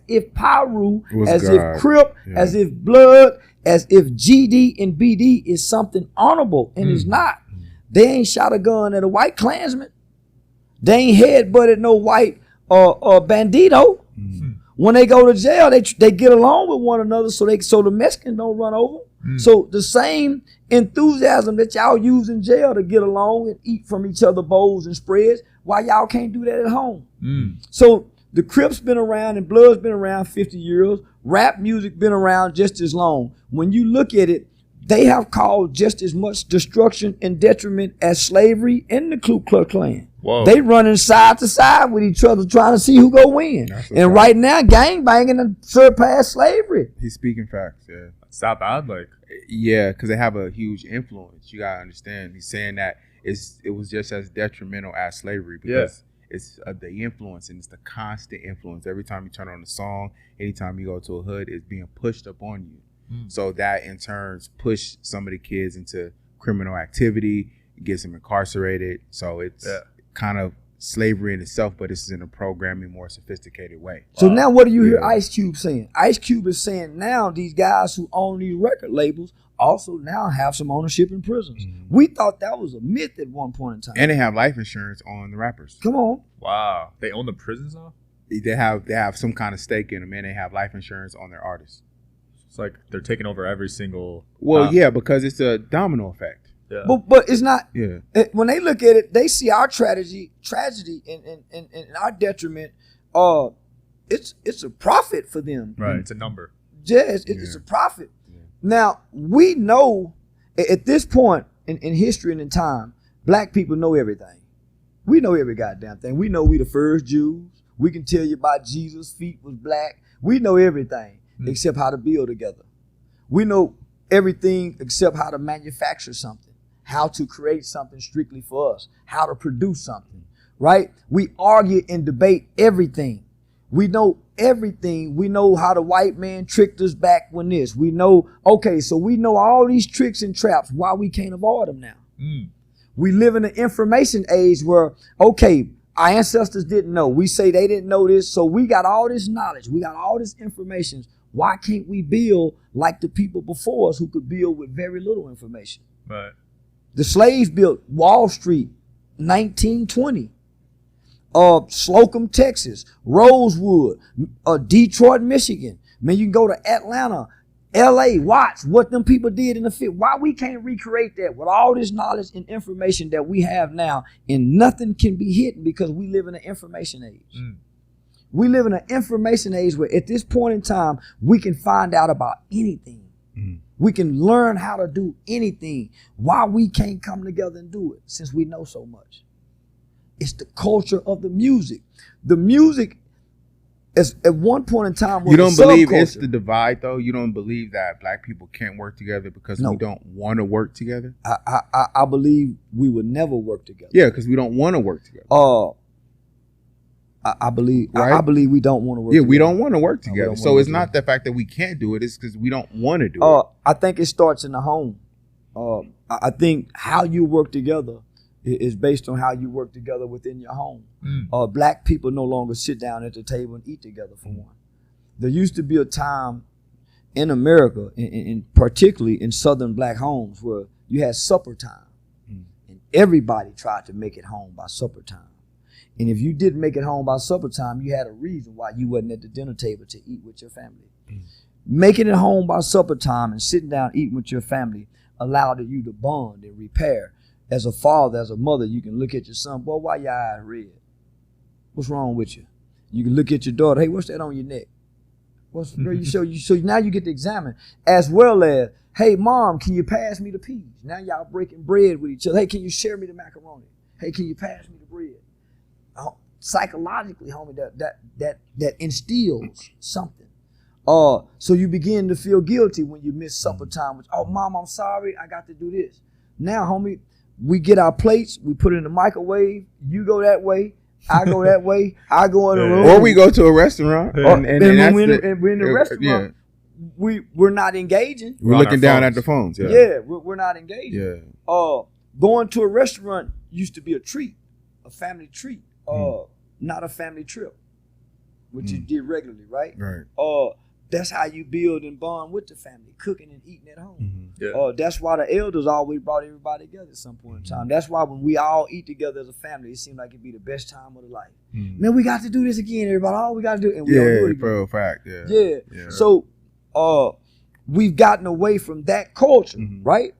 [SPEAKER 2] if Pyru, as God. If Crip, as if Blood, as if GD and BD is something honorable, and it's not. They ain't shot a gun at a white Klansman. They ain't headbutted no white bandito. When they go to jail, they get along with one another so the Mexicans don't run over. So the same enthusiasm that y'all use in jail to get along and eat from each other's bowls and spreads, why y'all can't do that at home? So the Crips been around and Blood's been around 50 years. Rap music been around just as long. When you look at it, they have caused just as much destruction and detriment as slavery and the Ku Klux Klan. Whoa. They running side to side with each other trying to see who go win. And right now, gang banging and surpass slavery.
[SPEAKER 1] He's speaking facts, yeah.
[SPEAKER 3] It's that bad? Like,
[SPEAKER 1] yeah, because they have a huge influence. You got to understand. He's saying that it was just as detrimental as slavery because it's the influence, and it's the constant influence. Every time you turn on a song, anytime you go to a hood, it's being pushed up on you. So that in turn push some of the kids into criminal activity, gets them incarcerated. So it's kind of slavery in itself, but this is in a programming, more sophisticated way.
[SPEAKER 2] So now what do you hear Ice Cube saying? Ice Cube is saying now these guys who own these record labels also now have some ownership in prisons. We thought that was a myth at one point in time.
[SPEAKER 1] And they have life insurance on the rappers.
[SPEAKER 2] Come on.
[SPEAKER 3] Wow. They own the prisons now?
[SPEAKER 1] They have some kind of stake in them, and they have life insurance on their artists.
[SPEAKER 3] It's like they're taking over every single...
[SPEAKER 1] yeah, because it's a domino effect.
[SPEAKER 3] Yeah.
[SPEAKER 2] But it's not...
[SPEAKER 1] Yeah.
[SPEAKER 2] When they look at it, they see our tragedy and our detriment. It's a profit for them.
[SPEAKER 3] Right, it's a number.
[SPEAKER 2] Yes, it's a profit. Yeah. Now, we know at this point in history and in time, black people know everything. We know every goddamn thing. We know we the first Jews. We can tell you about Jesus' feet was black. We know everything. Except how to build together. We know everything except how to manufacture something, how to create something strictly for us, how to produce something, right? We argue and debate everything. We know everything. We know how the white man tricked us back when this. We know, so we know all these tricks and traps, why we can't avoid them now. We live in an information age where, our ancestors didn't know. We say they didn't know this, so we got all this knowledge. We got all this information. Why can't we build like the people before us who could build with very little information?
[SPEAKER 3] Right.
[SPEAKER 2] The slaves built Wall Street, 1920. Slocum, Texas. Rosewood. Detroit, Michigan. Man, you can go to Atlanta, LA, watch what them people did in the field. Why we can't recreate that with all this knowledge and information that we have now, and nothing can be hidden because we live in an information age. We live in an information age where at this point in time, we can find out about anything. We can learn how to do anything. Why we can't come together and do it since we know so much? It's the culture of the music. The music is at one point in time.
[SPEAKER 1] You don't believe it's the divide, though? You don't believe that black people can't work together because we don't want to work together?
[SPEAKER 2] I believe we would never work together.
[SPEAKER 1] Yeah, because we don't want to work together.
[SPEAKER 2] I believe
[SPEAKER 1] Right?
[SPEAKER 2] I believe we don't want to work.
[SPEAKER 1] Yeah,
[SPEAKER 2] together.
[SPEAKER 1] we don't want to work together.
[SPEAKER 2] don't
[SPEAKER 1] So
[SPEAKER 2] wanna
[SPEAKER 1] it's
[SPEAKER 2] work
[SPEAKER 1] not the fact that we can't do it. It's because we don't want to do it.
[SPEAKER 2] I think it starts in the home. I think how you work together is based on how you work together within your home. Black people no longer sit down at the table and eat together, for one. There used to be a time in America, in particularly in Southern black homes, where you had supper time. And everybody tried to make it home by supper time. And if you didn't make it home by supper time, you had a reason why you wasn't at the dinner table to eat with your family. Making it home by supper time and sitting down eating with your family allowed you to bond and repair. As a father, as a mother, you can look at your son, boy, why your eyes red? What's wrong with you? You can look at your daughter, hey, what's that on your neck? So now you get to examine, as well as, hey, mom, can you pass me the peas? Now y'all breaking bread with each other. Hey, can you share me the macaroni? Hey, can you pass me the bread? Psychologically, homie, that instills something. So you begin to feel guilty when you miss supper time. Oh, mom, I'm sorry, I got to do this. Now, homie, we get our plates, we put it in the microwave. You go that way, I go that way. I go in the room,
[SPEAKER 1] or we go to a restaurant, and
[SPEAKER 2] we're in the restaurant. We're not engaging.
[SPEAKER 1] We're looking down at the phones.
[SPEAKER 2] Yeah, we're not engaging.
[SPEAKER 1] Yeah.
[SPEAKER 2] Going to a restaurant used to be a treat, a family treat. Not a family trip, which you did regularly, right?
[SPEAKER 1] Right.
[SPEAKER 2] That's how you build and bond with the family, cooking and eating at home. That's why the elders always brought everybody together at some point in time. That's why when we all eat together as a family, it seemed like it'd be the best time of the life. Man, we got to do this again, everybody. All we got to do, and we don't do it again.
[SPEAKER 1] For a fact.
[SPEAKER 2] Yeah. So we've gotten away from that culture, right?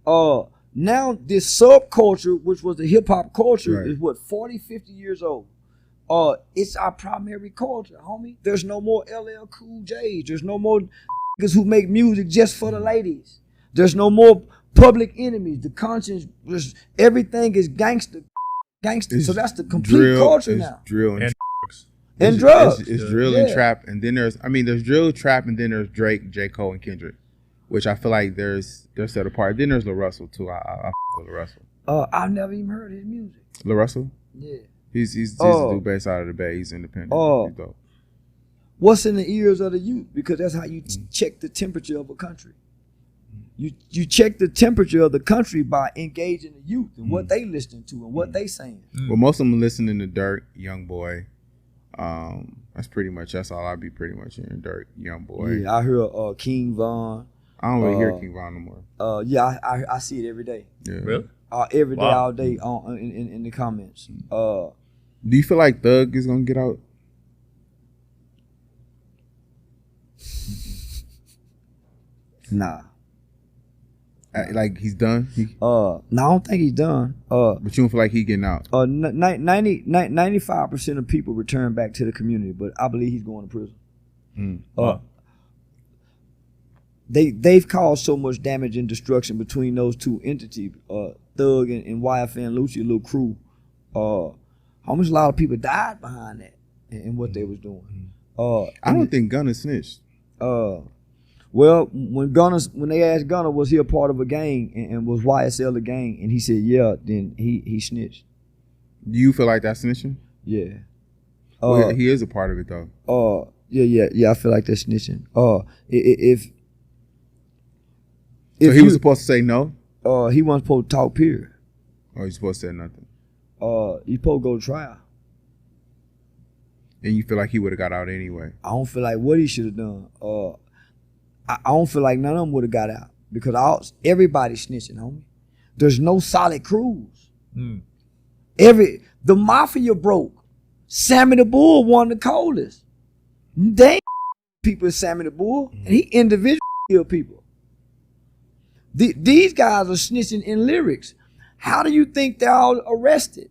[SPEAKER 2] Now this subculture, which was the hip hop culture, is what, 40, 50 years old. It's our primary culture, homie. There's no more LL Cool J's. There's no more niggas who make music just for the ladies. There's no more Public Enemies. The conscience, everything is gangster. So that's the complete culture now.
[SPEAKER 1] Drill
[SPEAKER 2] and drugs.
[SPEAKER 1] It's drill and trap, and then there's drill, trap, and then there's Drake, J. Cole, and Kendrick, which I feel like they're set apart. Then there's Lil Russell too. I with Lil Russell.
[SPEAKER 2] I've never even heard his music.
[SPEAKER 1] Lil Russell?
[SPEAKER 2] Yeah.
[SPEAKER 1] He's a dude based out of the Bay. He's independent. He's dope.
[SPEAKER 2] What's in the ears of the youth? Because that's how you check the temperature of a country. You check the temperature of the country by engaging the youth and what they listening to and what they saying.
[SPEAKER 1] Well, most of them are listening to Dirk, Young Boy. That's all I be pretty much hearing. Dirk, Young Boy.
[SPEAKER 2] Yeah, I hear King Von.
[SPEAKER 1] I don't really hear King Von no more.
[SPEAKER 2] Yeah, I see it every day.
[SPEAKER 1] Yeah.
[SPEAKER 3] Really?
[SPEAKER 2] Every day, all day in the comments.
[SPEAKER 1] Do you feel like Thug is gonna get out?
[SPEAKER 2] Nah.
[SPEAKER 1] Like he's done?
[SPEAKER 2] No, I don't think he's done.
[SPEAKER 1] But you don't feel like he getting out?
[SPEAKER 2] 95% of people return back to the community, but I believe he's going to prison. They've caused so much damage and destruction between those two entities, Thug and YFN Lucy, little crew. How much a lot of people died behind that and what they was doing.
[SPEAKER 1] I don't think Gunna snitched.
[SPEAKER 2] Well, when they asked Gunna, was he a part of a gang and was YSL a gang, and he said yeah, then he snitched.
[SPEAKER 1] Do you feel like that's snitching?
[SPEAKER 2] Yeah.
[SPEAKER 1] Well, he is a part of it though.
[SPEAKER 2] Yeah. I feel like that's snitching. If
[SPEAKER 1] he was supposed to say no?
[SPEAKER 2] He wasn't supposed to talk, period.
[SPEAKER 1] Oh, he's supposed to say nothing.
[SPEAKER 2] He's supposed to go to trial.
[SPEAKER 1] And you feel like he would have got out anyway?
[SPEAKER 2] I don't feel like what he should have done. I don't feel like none of them would have got out because everybody's snitching, homie. There's no solid crews. The mafia broke. Sammy the Bull won the coldest. They people is Sammy the Bull, and he individually killed people. These guys are snitching in lyrics. How do you think they're all arrested?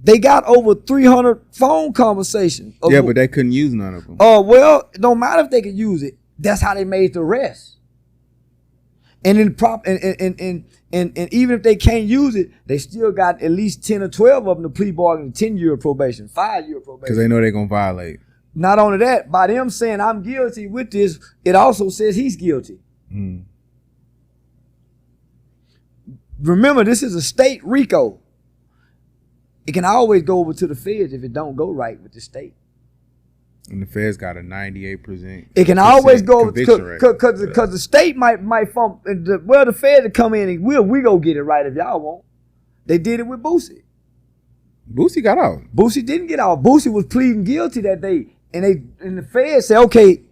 [SPEAKER 2] They got over 300 phone conversations.
[SPEAKER 1] Yeah, but they couldn't use none of them.
[SPEAKER 2] Well, it don't matter if they could use it. That's how they made the arrest. And even if they can't use it, they still got at least 10 or 12 of them to plea bargain 10-year probation, 5-year probation.
[SPEAKER 1] Because they know they're going to violate.
[SPEAKER 2] Not only that, by them saying I'm guilty with this, it also says he's guilty. Remember, this is a state RICO. It can always go over to the feds if it don't go right with the state.
[SPEAKER 1] And the feds got a 98%.
[SPEAKER 2] It can always go
[SPEAKER 1] conviction rate.
[SPEAKER 2] Because the state might the feds will come in and we go get it right if y'all won't. They did it with Boosie.
[SPEAKER 1] Boosie got out.
[SPEAKER 2] Boosie didn't get out. Boosie was pleading guilty that day, and the feds said, okay,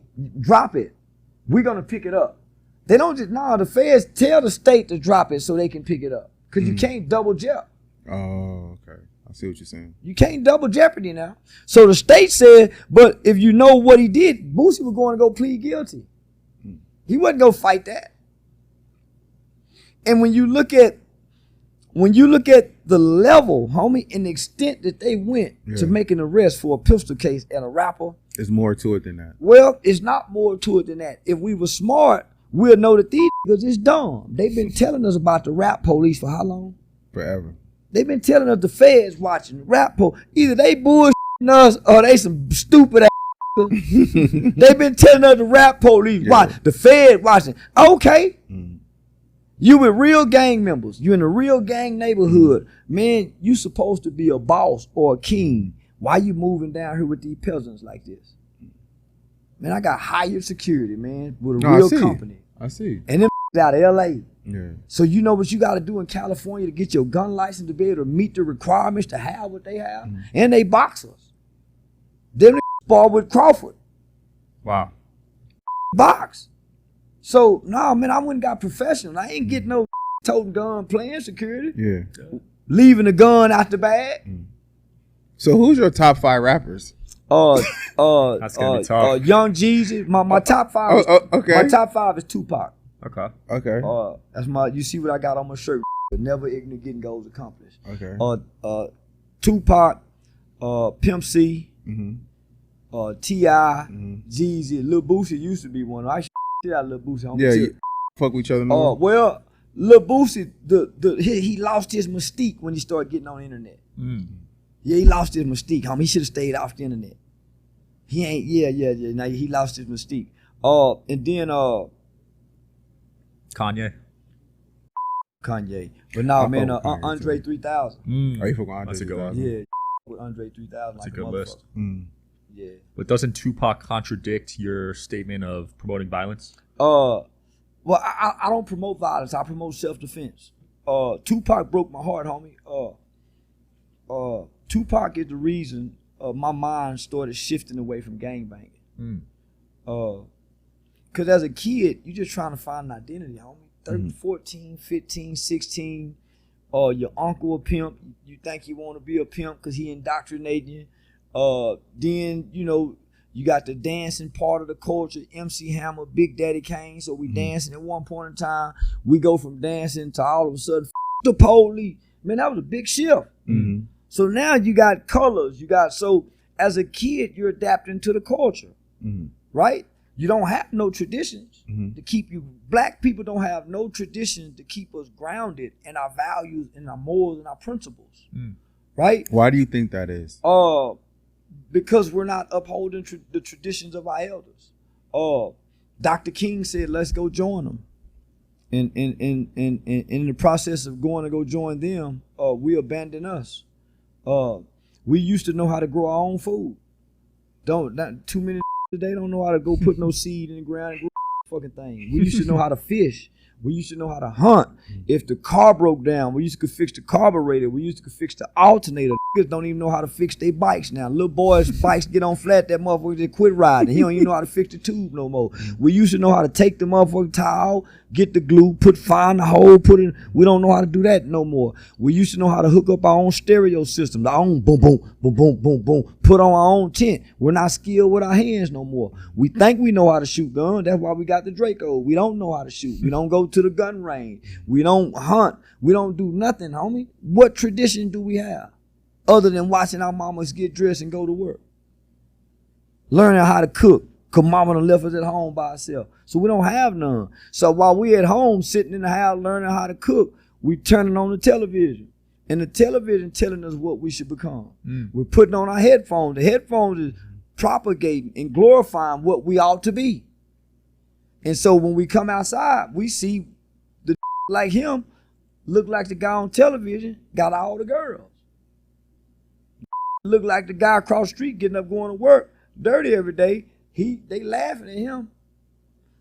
[SPEAKER 2] drop it. We're gonna pick it up. They don't just the feds tell the state to drop it so they can pick it up. Because you can't double jeopardy.
[SPEAKER 1] Oh, okay. I see what you're saying.
[SPEAKER 2] You can't double jeopardy now. So the state said, but if you know what he did, Boosie was going to go plead guilty. He wasn't going to fight that. And when you look at the level, homie, and the extent that they went to make an arrest for a pistol case and a rapper.
[SPEAKER 1] There's more to it than that.
[SPEAKER 2] Well, it's not more to it than that. If we were smart, we'll know that these niggas is dumb. They've been telling us about the rap police for how long?
[SPEAKER 1] Forever.
[SPEAKER 2] They've been telling us the feds watching the rap police. Either they bullshitting us or they some stupid ass. They've been telling us the rap police watch, the feds watching. Okay. You with real gang members. You in a real gang neighborhood. Man, you supposed to be a boss or a king. Why you moving down here with these peasants like this? Man, I got hired security, man, with a real company.
[SPEAKER 1] I see.
[SPEAKER 2] And them out of LA.
[SPEAKER 1] Yeah.
[SPEAKER 2] So you know what you got to do in California to get your gun license to be able to meet the requirements to have what they have? And they boxers. Them spar with Crawford.
[SPEAKER 3] Wow.
[SPEAKER 2] Box. So, man, I wouldn't got professional. I ain't getting no toting gun playing security.
[SPEAKER 1] Yeah.
[SPEAKER 2] Leaving the gun out the bag.
[SPEAKER 1] So who's your top 5 rappers?
[SPEAKER 3] That's gonna be tough.
[SPEAKER 2] Young Jeezy. My top 5
[SPEAKER 1] okay.
[SPEAKER 2] My top 5 is Tupac.
[SPEAKER 1] Okay.
[SPEAKER 2] That's you see what I got on my shirt. Never ignorant, getting goals accomplished.
[SPEAKER 1] Okay.
[SPEAKER 2] Tupac, Pimp C, T.I., Jeezy, Lil Boosie used to be one. I shit out Lil Boosie.
[SPEAKER 1] You fuck with each other more?
[SPEAKER 2] Well, Lil Boosie, he lost his mystique when he started getting on the internet. Yeah, he lost his mystique, homie. He should have stayed off the internet. He ain't, yeah. Now he lost his mystique. And then
[SPEAKER 3] Kanye.
[SPEAKER 2] But no, man, Andre 3000.
[SPEAKER 1] Oh, you fuck with Andre?
[SPEAKER 3] That's a good one.
[SPEAKER 2] Yeah, with Andre 3000.
[SPEAKER 3] That's a good list.
[SPEAKER 2] Yeah.
[SPEAKER 3] But doesn't Tupac contradict your statement of promoting violence?
[SPEAKER 2] Well, I don't promote violence. I promote self-defense. Tupac broke my heart, homie. Tupac is the reason my mind started shifting away from gangbanging. Because as a kid, you're just trying to find an identity, homie. 14, 15, 16, your uncle a pimp. You think you want to be a pimp because he indoctrinating you. Then, you got the dancing part of the culture, MC Hammer, Big Daddy Kane. So we dancing at one point in time. We go from dancing to all of a sudden, the police. Man, that was a big shift. So now you got colors. So as a kid, you're adapting to the culture, right? You don't have no traditions to keep you. Black people don't have no traditions to keep us grounded in our values and our morals and our principles, right?
[SPEAKER 1] Why do you think that is?
[SPEAKER 2] Because we're not upholding the traditions of our elders. Dr. King said, "Let's go join them." And in the process of going to go join them, we abandon us. We used to know how to grow our own food. Not too many today don't know how to go put no seed in the ground and grow fucking thing. We used to know how to fish. We used to know how to hunt. If the car broke down, we used to fix the carburetor. We used to fix the alternator. Niggas don't even know how to fix their bikes now. Little boys' bikes get on flat, that motherfucker just quit riding. He don't even know how to fix the tube no more. We used to know how to take the motherfucking towel, get the glue, find the hole, put it. We don't know how to do that no more. We used to know how to hook up our own stereo system, our own boom, boom, boom, boom, boom, boom, put on our own tent. We're not skilled with our hands no more. We think we know how to shoot guns. That's why we got the Draco. We don't know how to shoot. We don't go to the gun range. We don't hunt. We don't do nothing, homie. What tradition do we have other than watching our mamas get dressed and go to work? Learning how to cook, because mama done left us at home by herself. So we don't have none. So while we at home sitting in the house learning how to cook, we turning on the television. And the television telling us what we should become. We're putting on our headphones. The headphones is propagating and glorifying what we ought to be. And so when we come outside, we see like him look like the guy on television, got all the girls. look like the guy across the street getting up going to work dirty every day. They laughing at him.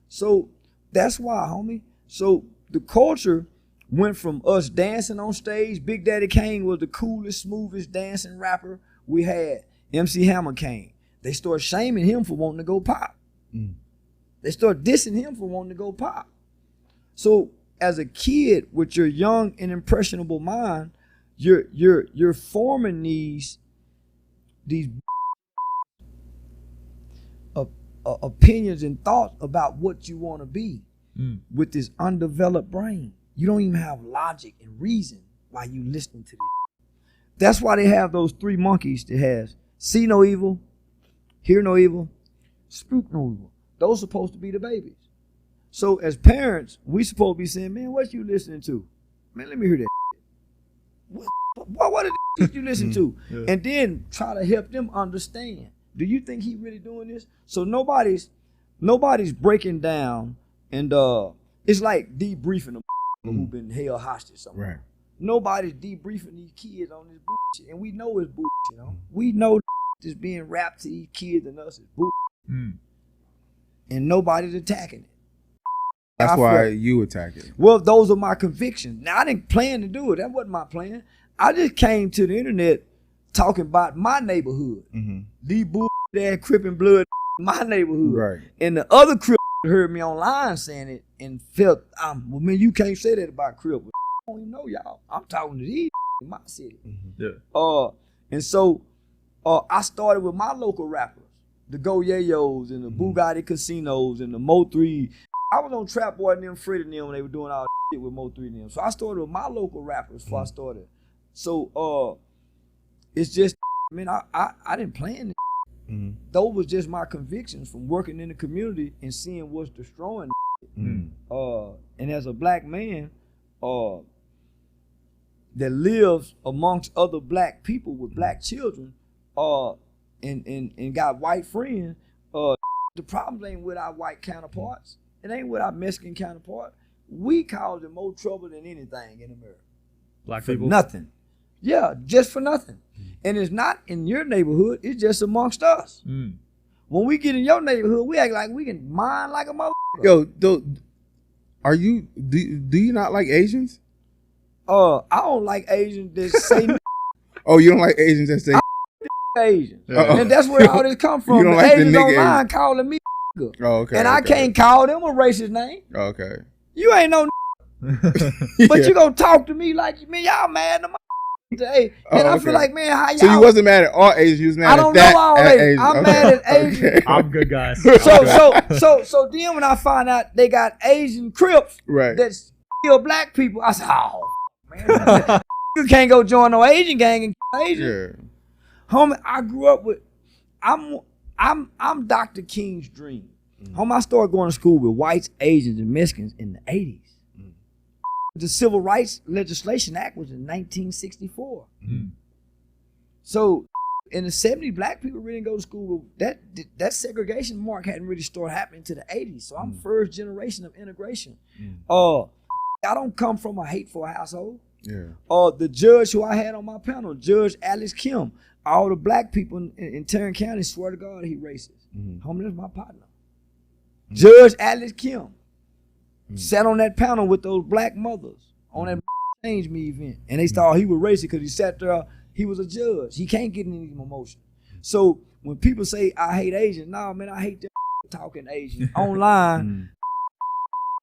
[SPEAKER 2] So that's why, homie. So the culture went from us dancing on stage. Big Daddy Kane was the coolest, smoothest dancing rapper we had. MC Hammer came. They started shaming him for wanting to go pop. They started dissing him for wanting to go pop. So as a kid with your young and impressionable mind, you're forming these opinions and thoughts about what you want to be with this undeveloped brain. You don't even have logic and reason while you listening to this. That's why they have those 3 monkeys that has see no evil, hear no evil, speak no evil. Those supposed to be the babies. So as parents, we supposed to be saying, man, what you listening to? Man, let me hear that. What did you listen to? Yeah. And then try to help them understand. Do you think he really doing this? So nobody's breaking down, and it's like debriefing them who've been held hostage somewhere. Right. Nobody's debriefing these kids on this bullshit, and we know it's bullshit. You know? We know is being rapped to these kids and us is bullshit, and nobody's attacking it.
[SPEAKER 1] That's why you attack it.
[SPEAKER 2] Well, those are my convictions. Now, I didn't plan to do it. That wasn't my plan. I just came to the internet talking about my neighborhood. These bullshit Crip and Blood in my neighborhood. Right. And the other Crip heard me online saying it and felt, well, man, you can't say that about Crip. I don't even know y'all. I'm talking to these in my city. Yeah. And so I started with my local rappers, the Go Yayos and the Bugatti Casinos and the Mo 3. I was on Trap Boy and them, Fred and them when they were doing all that shit with Mo 3 and them. So I started with my local rappers before I started. So it's just, man, I didn't plan it. Those was just my convictions from working in the community and seeing what's destroying it. And as a black man that lives amongst other black people with black children and got white friends, the problem ain't with our white counterparts. It ain't with our Mexican counterpart. We causing more trouble than anything in America.
[SPEAKER 3] Black
[SPEAKER 2] for
[SPEAKER 3] people?
[SPEAKER 2] Nothing. Yeah, just for nothing. And it's not in your neighborhood, it's just amongst us. When we get in your neighborhood, we act like we can mine like a motherfucker.
[SPEAKER 1] Yo, do you not like Asians?
[SPEAKER 2] I don't like Asians that say
[SPEAKER 1] Oh, you don't like Asians that say
[SPEAKER 2] Asians. And that's where all this come from. The like Asians online calling me
[SPEAKER 1] okay.
[SPEAKER 2] And I can't call them a racist name.
[SPEAKER 1] Okay.
[SPEAKER 2] You ain't no but you gonna talk to me like, man, y'all mad at my today. And I feel like, man, how y'all.
[SPEAKER 1] So you wasn't mad at all Asians, you was mad at that. I don't know all Asians.
[SPEAKER 2] I'm mad at Asians.
[SPEAKER 3] I'm good, guys.
[SPEAKER 2] So then when I find out they got Asian Crips that kill black people, I said, oh, man. You can't go join no Asian gang and kill Asian. Yeah. Homie, I grew up with, I'm Dr. King's dream. Homie, I started going to school with whites, Asians, and Mexicans in the 80s. The Civil Rights Legislation Act was in 1964. So in the 70s, black people really didn't go to school. That segregation mark hadn't really started happening to the 80s. So I'm first generation of integration. I don't come from a hateful household. The judge who I had on my panel, Judge Alex Kim, all the black people in Tarrant County swear to God he racist. Homie, that's my partner. Judge Alex Kim sat on that panel with those black mothers on that Change Me event. And they thought he was racist because he sat there, he was a judge. He can't get any emotion. So when people say, I hate Asians, no, man, I hate that talking Asian online.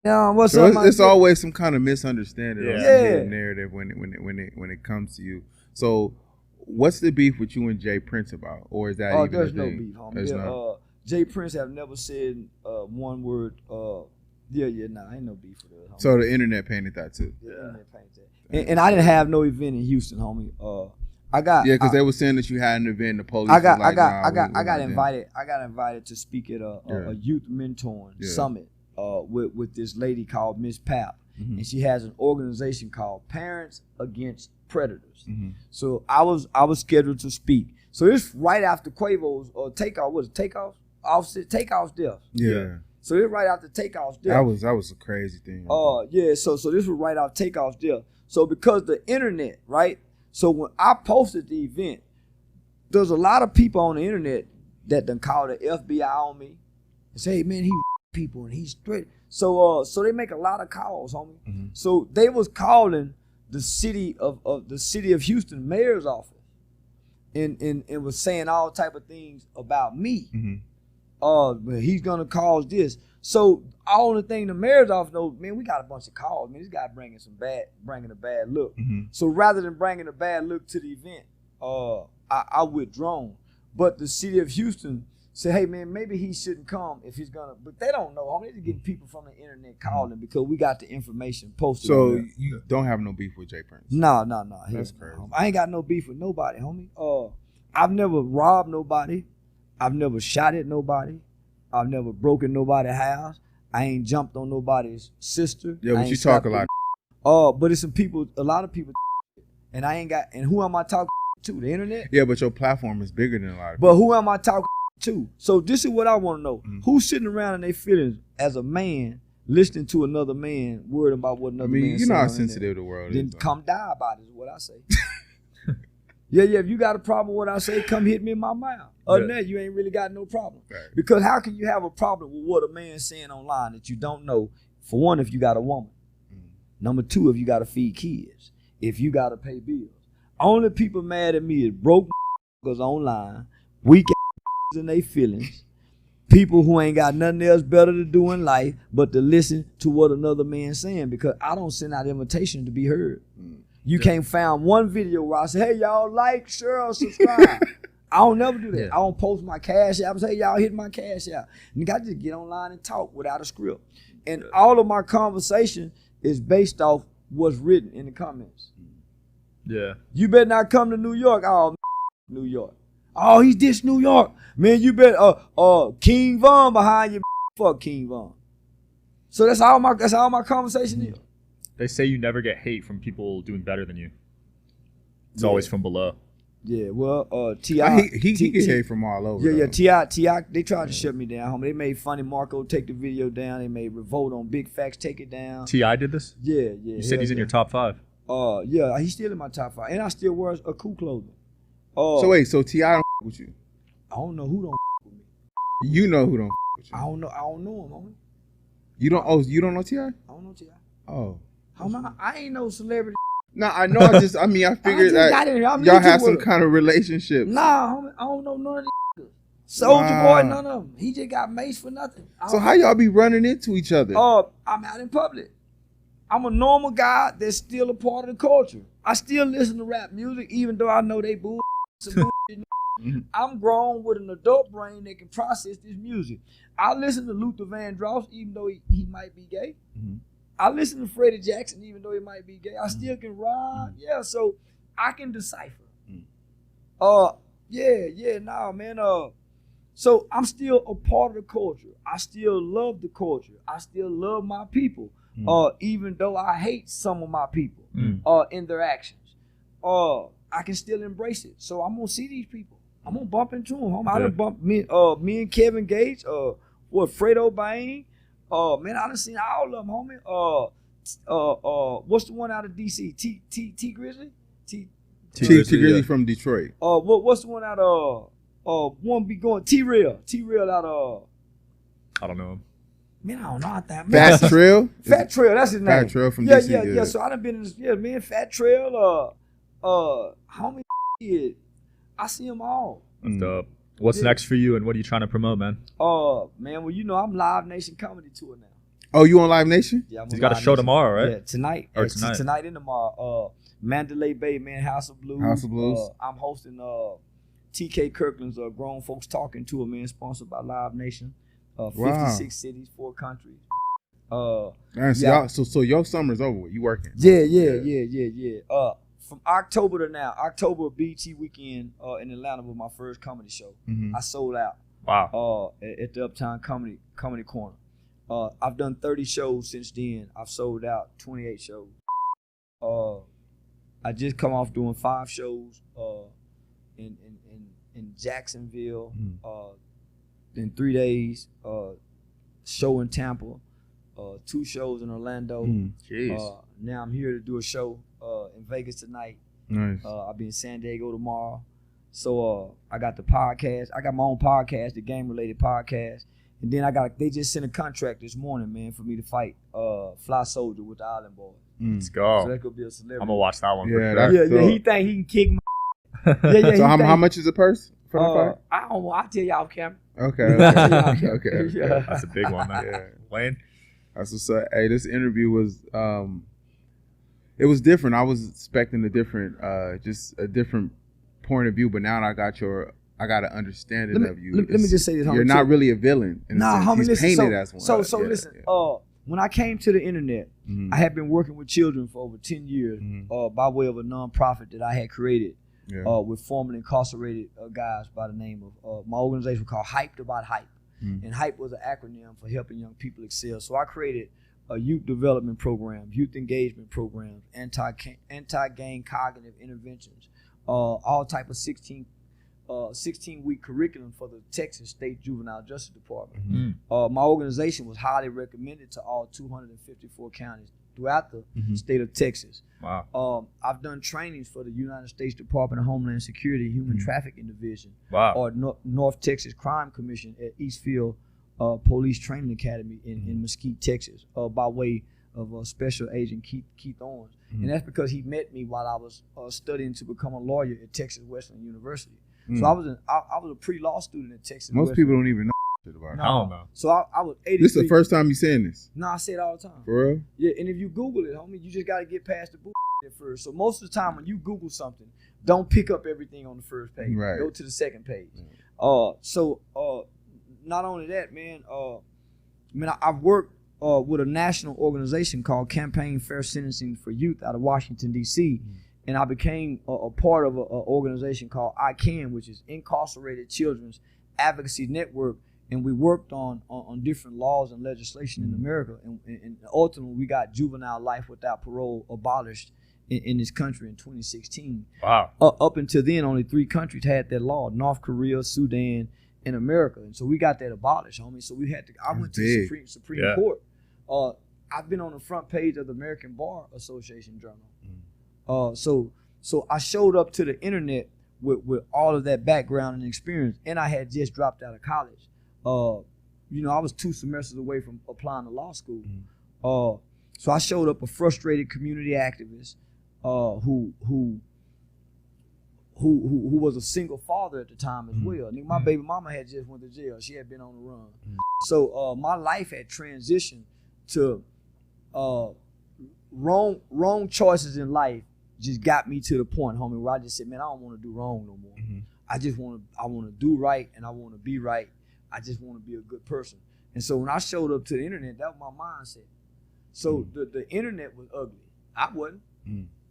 [SPEAKER 2] What's
[SPEAKER 1] so
[SPEAKER 2] up?
[SPEAKER 1] It's always some kind of misunderstanding or narrative when it comes to you. So what's the beef with you and Jay Prince about? Or is that even
[SPEAKER 2] there's
[SPEAKER 1] a
[SPEAKER 2] no
[SPEAKER 1] thing?
[SPEAKER 2] beef, homie. Jay Prince have never said one word. Ain't no beef with that, homie.
[SPEAKER 1] So the internet painted that too.
[SPEAKER 2] The internet painted that. And I didn't have no event in Houston, homie.
[SPEAKER 1] Because they were saying that you had an event. The police.
[SPEAKER 2] I got invited. I got invited to speak at a youth mentoring summit with this lady called Miss Pap, and she has an organization called Parents Against Predators. So I was scheduled to speak. So it's right after Quavo's Takeoff's death.
[SPEAKER 1] Yeah.
[SPEAKER 2] So it's right after Takeoff's death.
[SPEAKER 1] That was a crazy thing.
[SPEAKER 2] So this was right after Takeoff's death. So because the internet, right? So when I posted the event, there's a lot of people on the internet that done call the FBI on me and say, hey, man, he people and he's straight. So they make a lot of calls, homie.
[SPEAKER 1] Mm-hmm.
[SPEAKER 2] So they was calling the city of Houston mayor's office and was saying all type of things about me.
[SPEAKER 1] Mm-hmm.
[SPEAKER 2] But he's gonna cause this. So all the thing the mayor's office knows, man, we got a bunch of calls. Man, this guy bringing a bad look.
[SPEAKER 1] Mm-hmm.
[SPEAKER 2] So rather than bringing a bad look to the event, I withdrawn. But the city of Houston said, hey man, maybe he shouldn't come if he's gonna. But they don't know. Homie, they're just getting people from the internet calling because we got the information posted.
[SPEAKER 1] So you don't have no beef with Jay Prince?
[SPEAKER 2] No.
[SPEAKER 1] That's crazy.
[SPEAKER 2] I ain't got no beef with nobody, homie. I've never robbed nobody. I've never shot at nobody. I've never broken nobody's house. I ain't jumped on nobody's sister.
[SPEAKER 1] Yeah, but you talk a lot.
[SPEAKER 2] But it's a lot of people, and I ain't got. And who am I talking to? The internet.
[SPEAKER 1] Yeah, but your platform is bigger than a lot of
[SPEAKER 2] But
[SPEAKER 1] people.
[SPEAKER 2] who am I talking to? So this is what I want to know.
[SPEAKER 1] Mm-hmm.
[SPEAKER 2] Who's sitting around in their feelings as a man, listening to another man, worried about what another man
[SPEAKER 1] you
[SPEAKER 2] saying
[SPEAKER 1] know how
[SPEAKER 2] on the internet?
[SPEAKER 1] sensitive the world
[SPEAKER 2] Then
[SPEAKER 1] is.
[SPEAKER 2] come die about it is what I say. Yeah, if you got a problem with what I say, come hit me in my mouth. Other than that, you ain't really got no problem.
[SPEAKER 1] Right.
[SPEAKER 2] Because how can you have a problem with what a man's saying online that you don't know? For one, if you got a woman. Number two, if you got to feed kids. If you got to pay bills. Only people mad at me is broke because online, weak in their feelings, people who ain't got nothing else better to do in life but to listen to what another man's saying, because I don't send out invitations to be heard. You can't find one video where I say, hey, y'all like, share, subscribe. I don't never do that.
[SPEAKER 3] Yeah.
[SPEAKER 2] I don't post my cash app and say, y'all hit my cash app. And you got to just get online and talk without a script. And all of my conversation is based off what's written in the comments.
[SPEAKER 3] Yeah.
[SPEAKER 2] You better not come to New York. Oh, New York. Oh, he's this New York. Man, you better King Von behind you. Fuck King Von. So that's all my conversation is.
[SPEAKER 3] They say you never get hate from people doing better than you. It's always from below.
[SPEAKER 2] Yeah, well, T.I.
[SPEAKER 1] He gets hate from all over.
[SPEAKER 2] Yeah,
[SPEAKER 1] though.
[SPEAKER 2] T.I. They tried to shut me down, homie. They made Funny Marco take the video down. They made Revolt on Big Facts take it down.
[SPEAKER 3] T.I. did this?
[SPEAKER 2] Yeah.
[SPEAKER 3] You said he's in your top 5.
[SPEAKER 2] Yeah, he's still in my top 5, and I still wear a cool clothing.
[SPEAKER 1] So wait, so T.I. don't with you?
[SPEAKER 2] I don't know who don't with me.
[SPEAKER 1] You know who don't with you?
[SPEAKER 2] I don't know him, homie.
[SPEAKER 1] You don't? Oh, you don't know T.I.?
[SPEAKER 2] I don't know T.I.
[SPEAKER 1] Oh.
[SPEAKER 2] I ain't no celebrity.
[SPEAKER 1] No, I know. I figured that y'all have some kind of relationship.
[SPEAKER 2] Nah, homie, I don't know none of these. Soldier Boy, none of them. He just got maced for nothing.
[SPEAKER 1] So how y'all be running into each other?
[SPEAKER 2] I'm out in public. I'm a normal guy that's still a part of the culture. I still listen to rap music, even though I know they bullshit. I'm grown with an adult brain that can process this music. I listen to Luther Vandross, even though he might be gay.
[SPEAKER 1] Mm-hmm.
[SPEAKER 2] I listen to Freddie Jackson, even though he might be gay. I still can ride. Yeah, so I can decipher. So I'm still a part of the culture. I still love the culture. I still love my people. Even though I hate some of my people in their actions. I can still embrace it. So I'm gonna see these people. I'm gonna bump into them. I done bumped me and Kevin Gates, Fredo Bang. Man, I done seen all of them, homie. What's the one out of DC? T Grizzly? T
[SPEAKER 1] Grizzly from Detroit.
[SPEAKER 2] What's the one out of one be going T-Rail out of
[SPEAKER 3] I don't know him.
[SPEAKER 2] Man, I don't know how that.
[SPEAKER 1] Fat Trail?
[SPEAKER 2] Fat Trail, that's his name.
[SPEAKER 1] Fat Trail from DC.
[SPEAKER 2] Yeah. So I done been in this, man, Fat Trail, homie, I see them all.
[SPEAKER 3] That's dope. What's next for you, and what are you trying to promote, man?
[SPEAKER 2] Man, well, you know, I'm Live Nation Comedy Tour now.
[SPEAKER 1] Oh, you on Live Nation?
[SPEAKER 2] Yeah,
[SPEAKER 3] he's got a show tomorrow, right?
[SPEAKER 2] Yeah, tonight.
[SPEAKER 3] Or tonight.
[SPEAKER 2] Tonight and tomorrow. Mandalay Bay, man, House of Blues.
[SPEAKER 1] House of Blues.
[SPEAKER 2] I'm hosting TK Kirkland's Grown Folks Talking Tour, man, sponsored by Live Nation. 56 cities, 4 countries.
[SPEAKER 1] So your summer's over with. You working?
[SPEAKER 2] Yeah. From October to now, October BT weekend in Atlanta was my first comedy show.
[SPEAKER 1] Mm-hmm.
[SPEAKER 2] I sold out.
[SPEAKER 3] Wow.
[SPEAKER 2] At the Uptown Comedy Corner. I've done 30 shows since then. I've sold out 28 shows. I just come off doing 5 shows in Jacksonville in 3 days. Show in Tampa. 2 shows in Orlando. Now I'm here to do a show in Vegas tonight.
[SPEAKER 1] Nice.
[SPEAKER 2] I'll be in San Diego tomorrow. So I got the podcast. I got my own podcast, the game related podcast. And then they just sent a contract this morning, man, for me to fight Fly Soldier with the Island Boys.
[SPEAKER 3] Let's go.
[SPEAKER 2] So that could be a celebrity.
[SPEAKER 3] I'm gonna watch that one.
[SPEAKER 1] Yeah,
[SPEAKER 3] for sure.
[SPEAKER 2] Yeah. He think he can kick my. Yeah.
[SPEAKER 1] So how much is the purse for the fight?
[SPEAKER 2] I don't know. I'll tell y'all off camera.
[SPEAKER 1] Okay. Okay.
[SPEAKER 2] Yeah.
[SPEAKER 3] That's a big one, man.
[SPEAKER 1] Yeah.
[SPEAKER 3] Wayne?
[SPEAKER 1] That's what's up. Hey, this interview was it was different. I was expecting just a different point of view, but now I got an understanding of you.
[SPEAKER 2] Let me just say this, homie.
[SPEAKER 1] You're not really a villain.
[SPEAKER 2] Nah, homie,
[SPEAKER 1] he's
[SPEAKER 2] listen.
[SPEAKER 1] painted as one.
[SPEAKER 2] So listen. When I came to the internet, I had been working with children for over 10 years by way of a nonprofit that I had created with formerly incarcerated guys by the name of my organization called Hyped About Hype. And HYPE was an acronym for helping young people excel. So I created a youth development program, youth engagement programs, anti-gang cognitive interventions, all type of 16-week curriculum for the Texas State Juvenile Justice Department. My organization was highly recommended to all 254 counties throughout the state of Texas.
[SPEAKER 3] Wow.
[SPEAKER 2] I've done trainings for the United States Department of Homeland Security Human Trafficking Division, or North Texas Crime Commission at Eastfield Police Training Academy in Mesquite, Texas, by way of Special Agent Keith Owens. And that's because he met me while I was studying to become a lawyer at Texas Wesleyan University. So I was a pre-law student at Texas.
[SPEAKER 1] Most people don't even know shit about it.
[SPEAKER 3] I don't know.
[SPEAKER 2] So I was 83.
[SPEAKER 1] This is the first time you saying this?
[SPEAKER 2] No, I say it all the time.
[SPEAKER 1] For real?
[SPEAKER 2] Yeah, and if you Google it, homie, you just got to get past the bullshit at first. So most of the time when you Google something, don't pick up everything on the first page.
[SPEAKER 1] Right.
[SPEAKER 2] Go to the second page. So not only that, man, I've worked with a national organization called Campaign Fair Sentencing for Youth out of Washington, D.C., and I became a part of an organization called ICAN, which is Incarcerated Children's Advocacy Network, and we worked on different laws and legislation in America, and ultimately we got juvenile life without parole abolished in this country in 2016.
[SPEAKER 3] Wow.
[SPEAKER 2] Up until then, only 3 countries had that law: North Korea, Sudan, and America. And so we got that abolished, homie. So we had to. I went to the Supreme Court. I've been on the front page of the American Bar Association Journal. So I showed up to the internet with all of that background and experience, and I had just dropped out of college. I was 2 semesters away from applying to law school. So I showed up a frustrated community activist who was a single father at the time as well. My baby mama had just went to jail. She had been on the run. So my life had transitioned to wrong choices in life just got me to the point, homie, where I just said, man, I don't want to do wrong no more. I want to do right, and I want to be right. I just want to be a good person. And so when I showed up to the internet, that was my mindset. So the internet was ugly. I wasn't.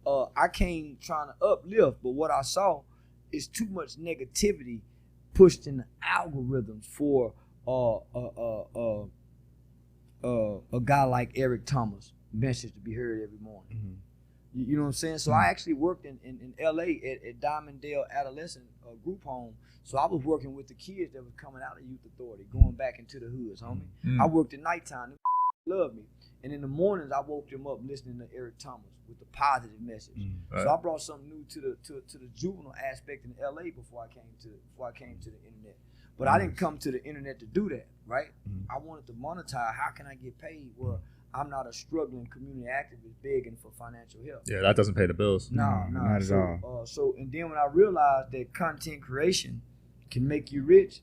[SPEAKER 2] I came trying to uplift, but what I saw is too much negativity pushed in the algorithms for a guy like Eric Thomas' message to be heard every morning. You know what I'm saying? So I actually worked in L.A. at Diamonddale Adolescent Group Home. So I was working with the kids that was coming out of Youth Authority, going back into the hoods, homie. I worked at nighttime. They loved me. And in the mornings, I woke them up listening to Eric Thomas with the positive message. So I brought something new to the juvenile aspect in L.A. before I came to the internet. But I didn't come to the internet to do that, right? I wanted to monetize. How can I get paid? Well, I'm not a struggling community activist begging for financial help.
[SPEAKER 3] Yeah, that doesn't pay the bills.
[SPEAKER 2] No,
[SPEAKER 1] not at all.
[SPEAKER 2] And then when I realized that content creation can make you rich,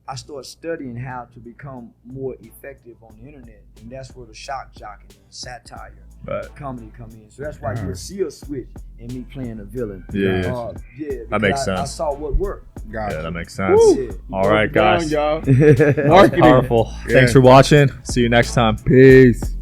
[SPEAKER 2] I started studying how to become more effective on the internet, and that's where the shock jocking and satire, comedy come in. So that's why you'll see a switch in me playing a villain.
[SPEAKER 3] That makes sense.
[SPEAKER 2] I saw what worked.
[SPEAKER 3] Yeah, that makes sense. All right, guys.
[SPEAKER 1] Y'all.
[SPEAKER 3] Powerful. Thanks for watching. See you next time.
[SPEAKER 1] Peace.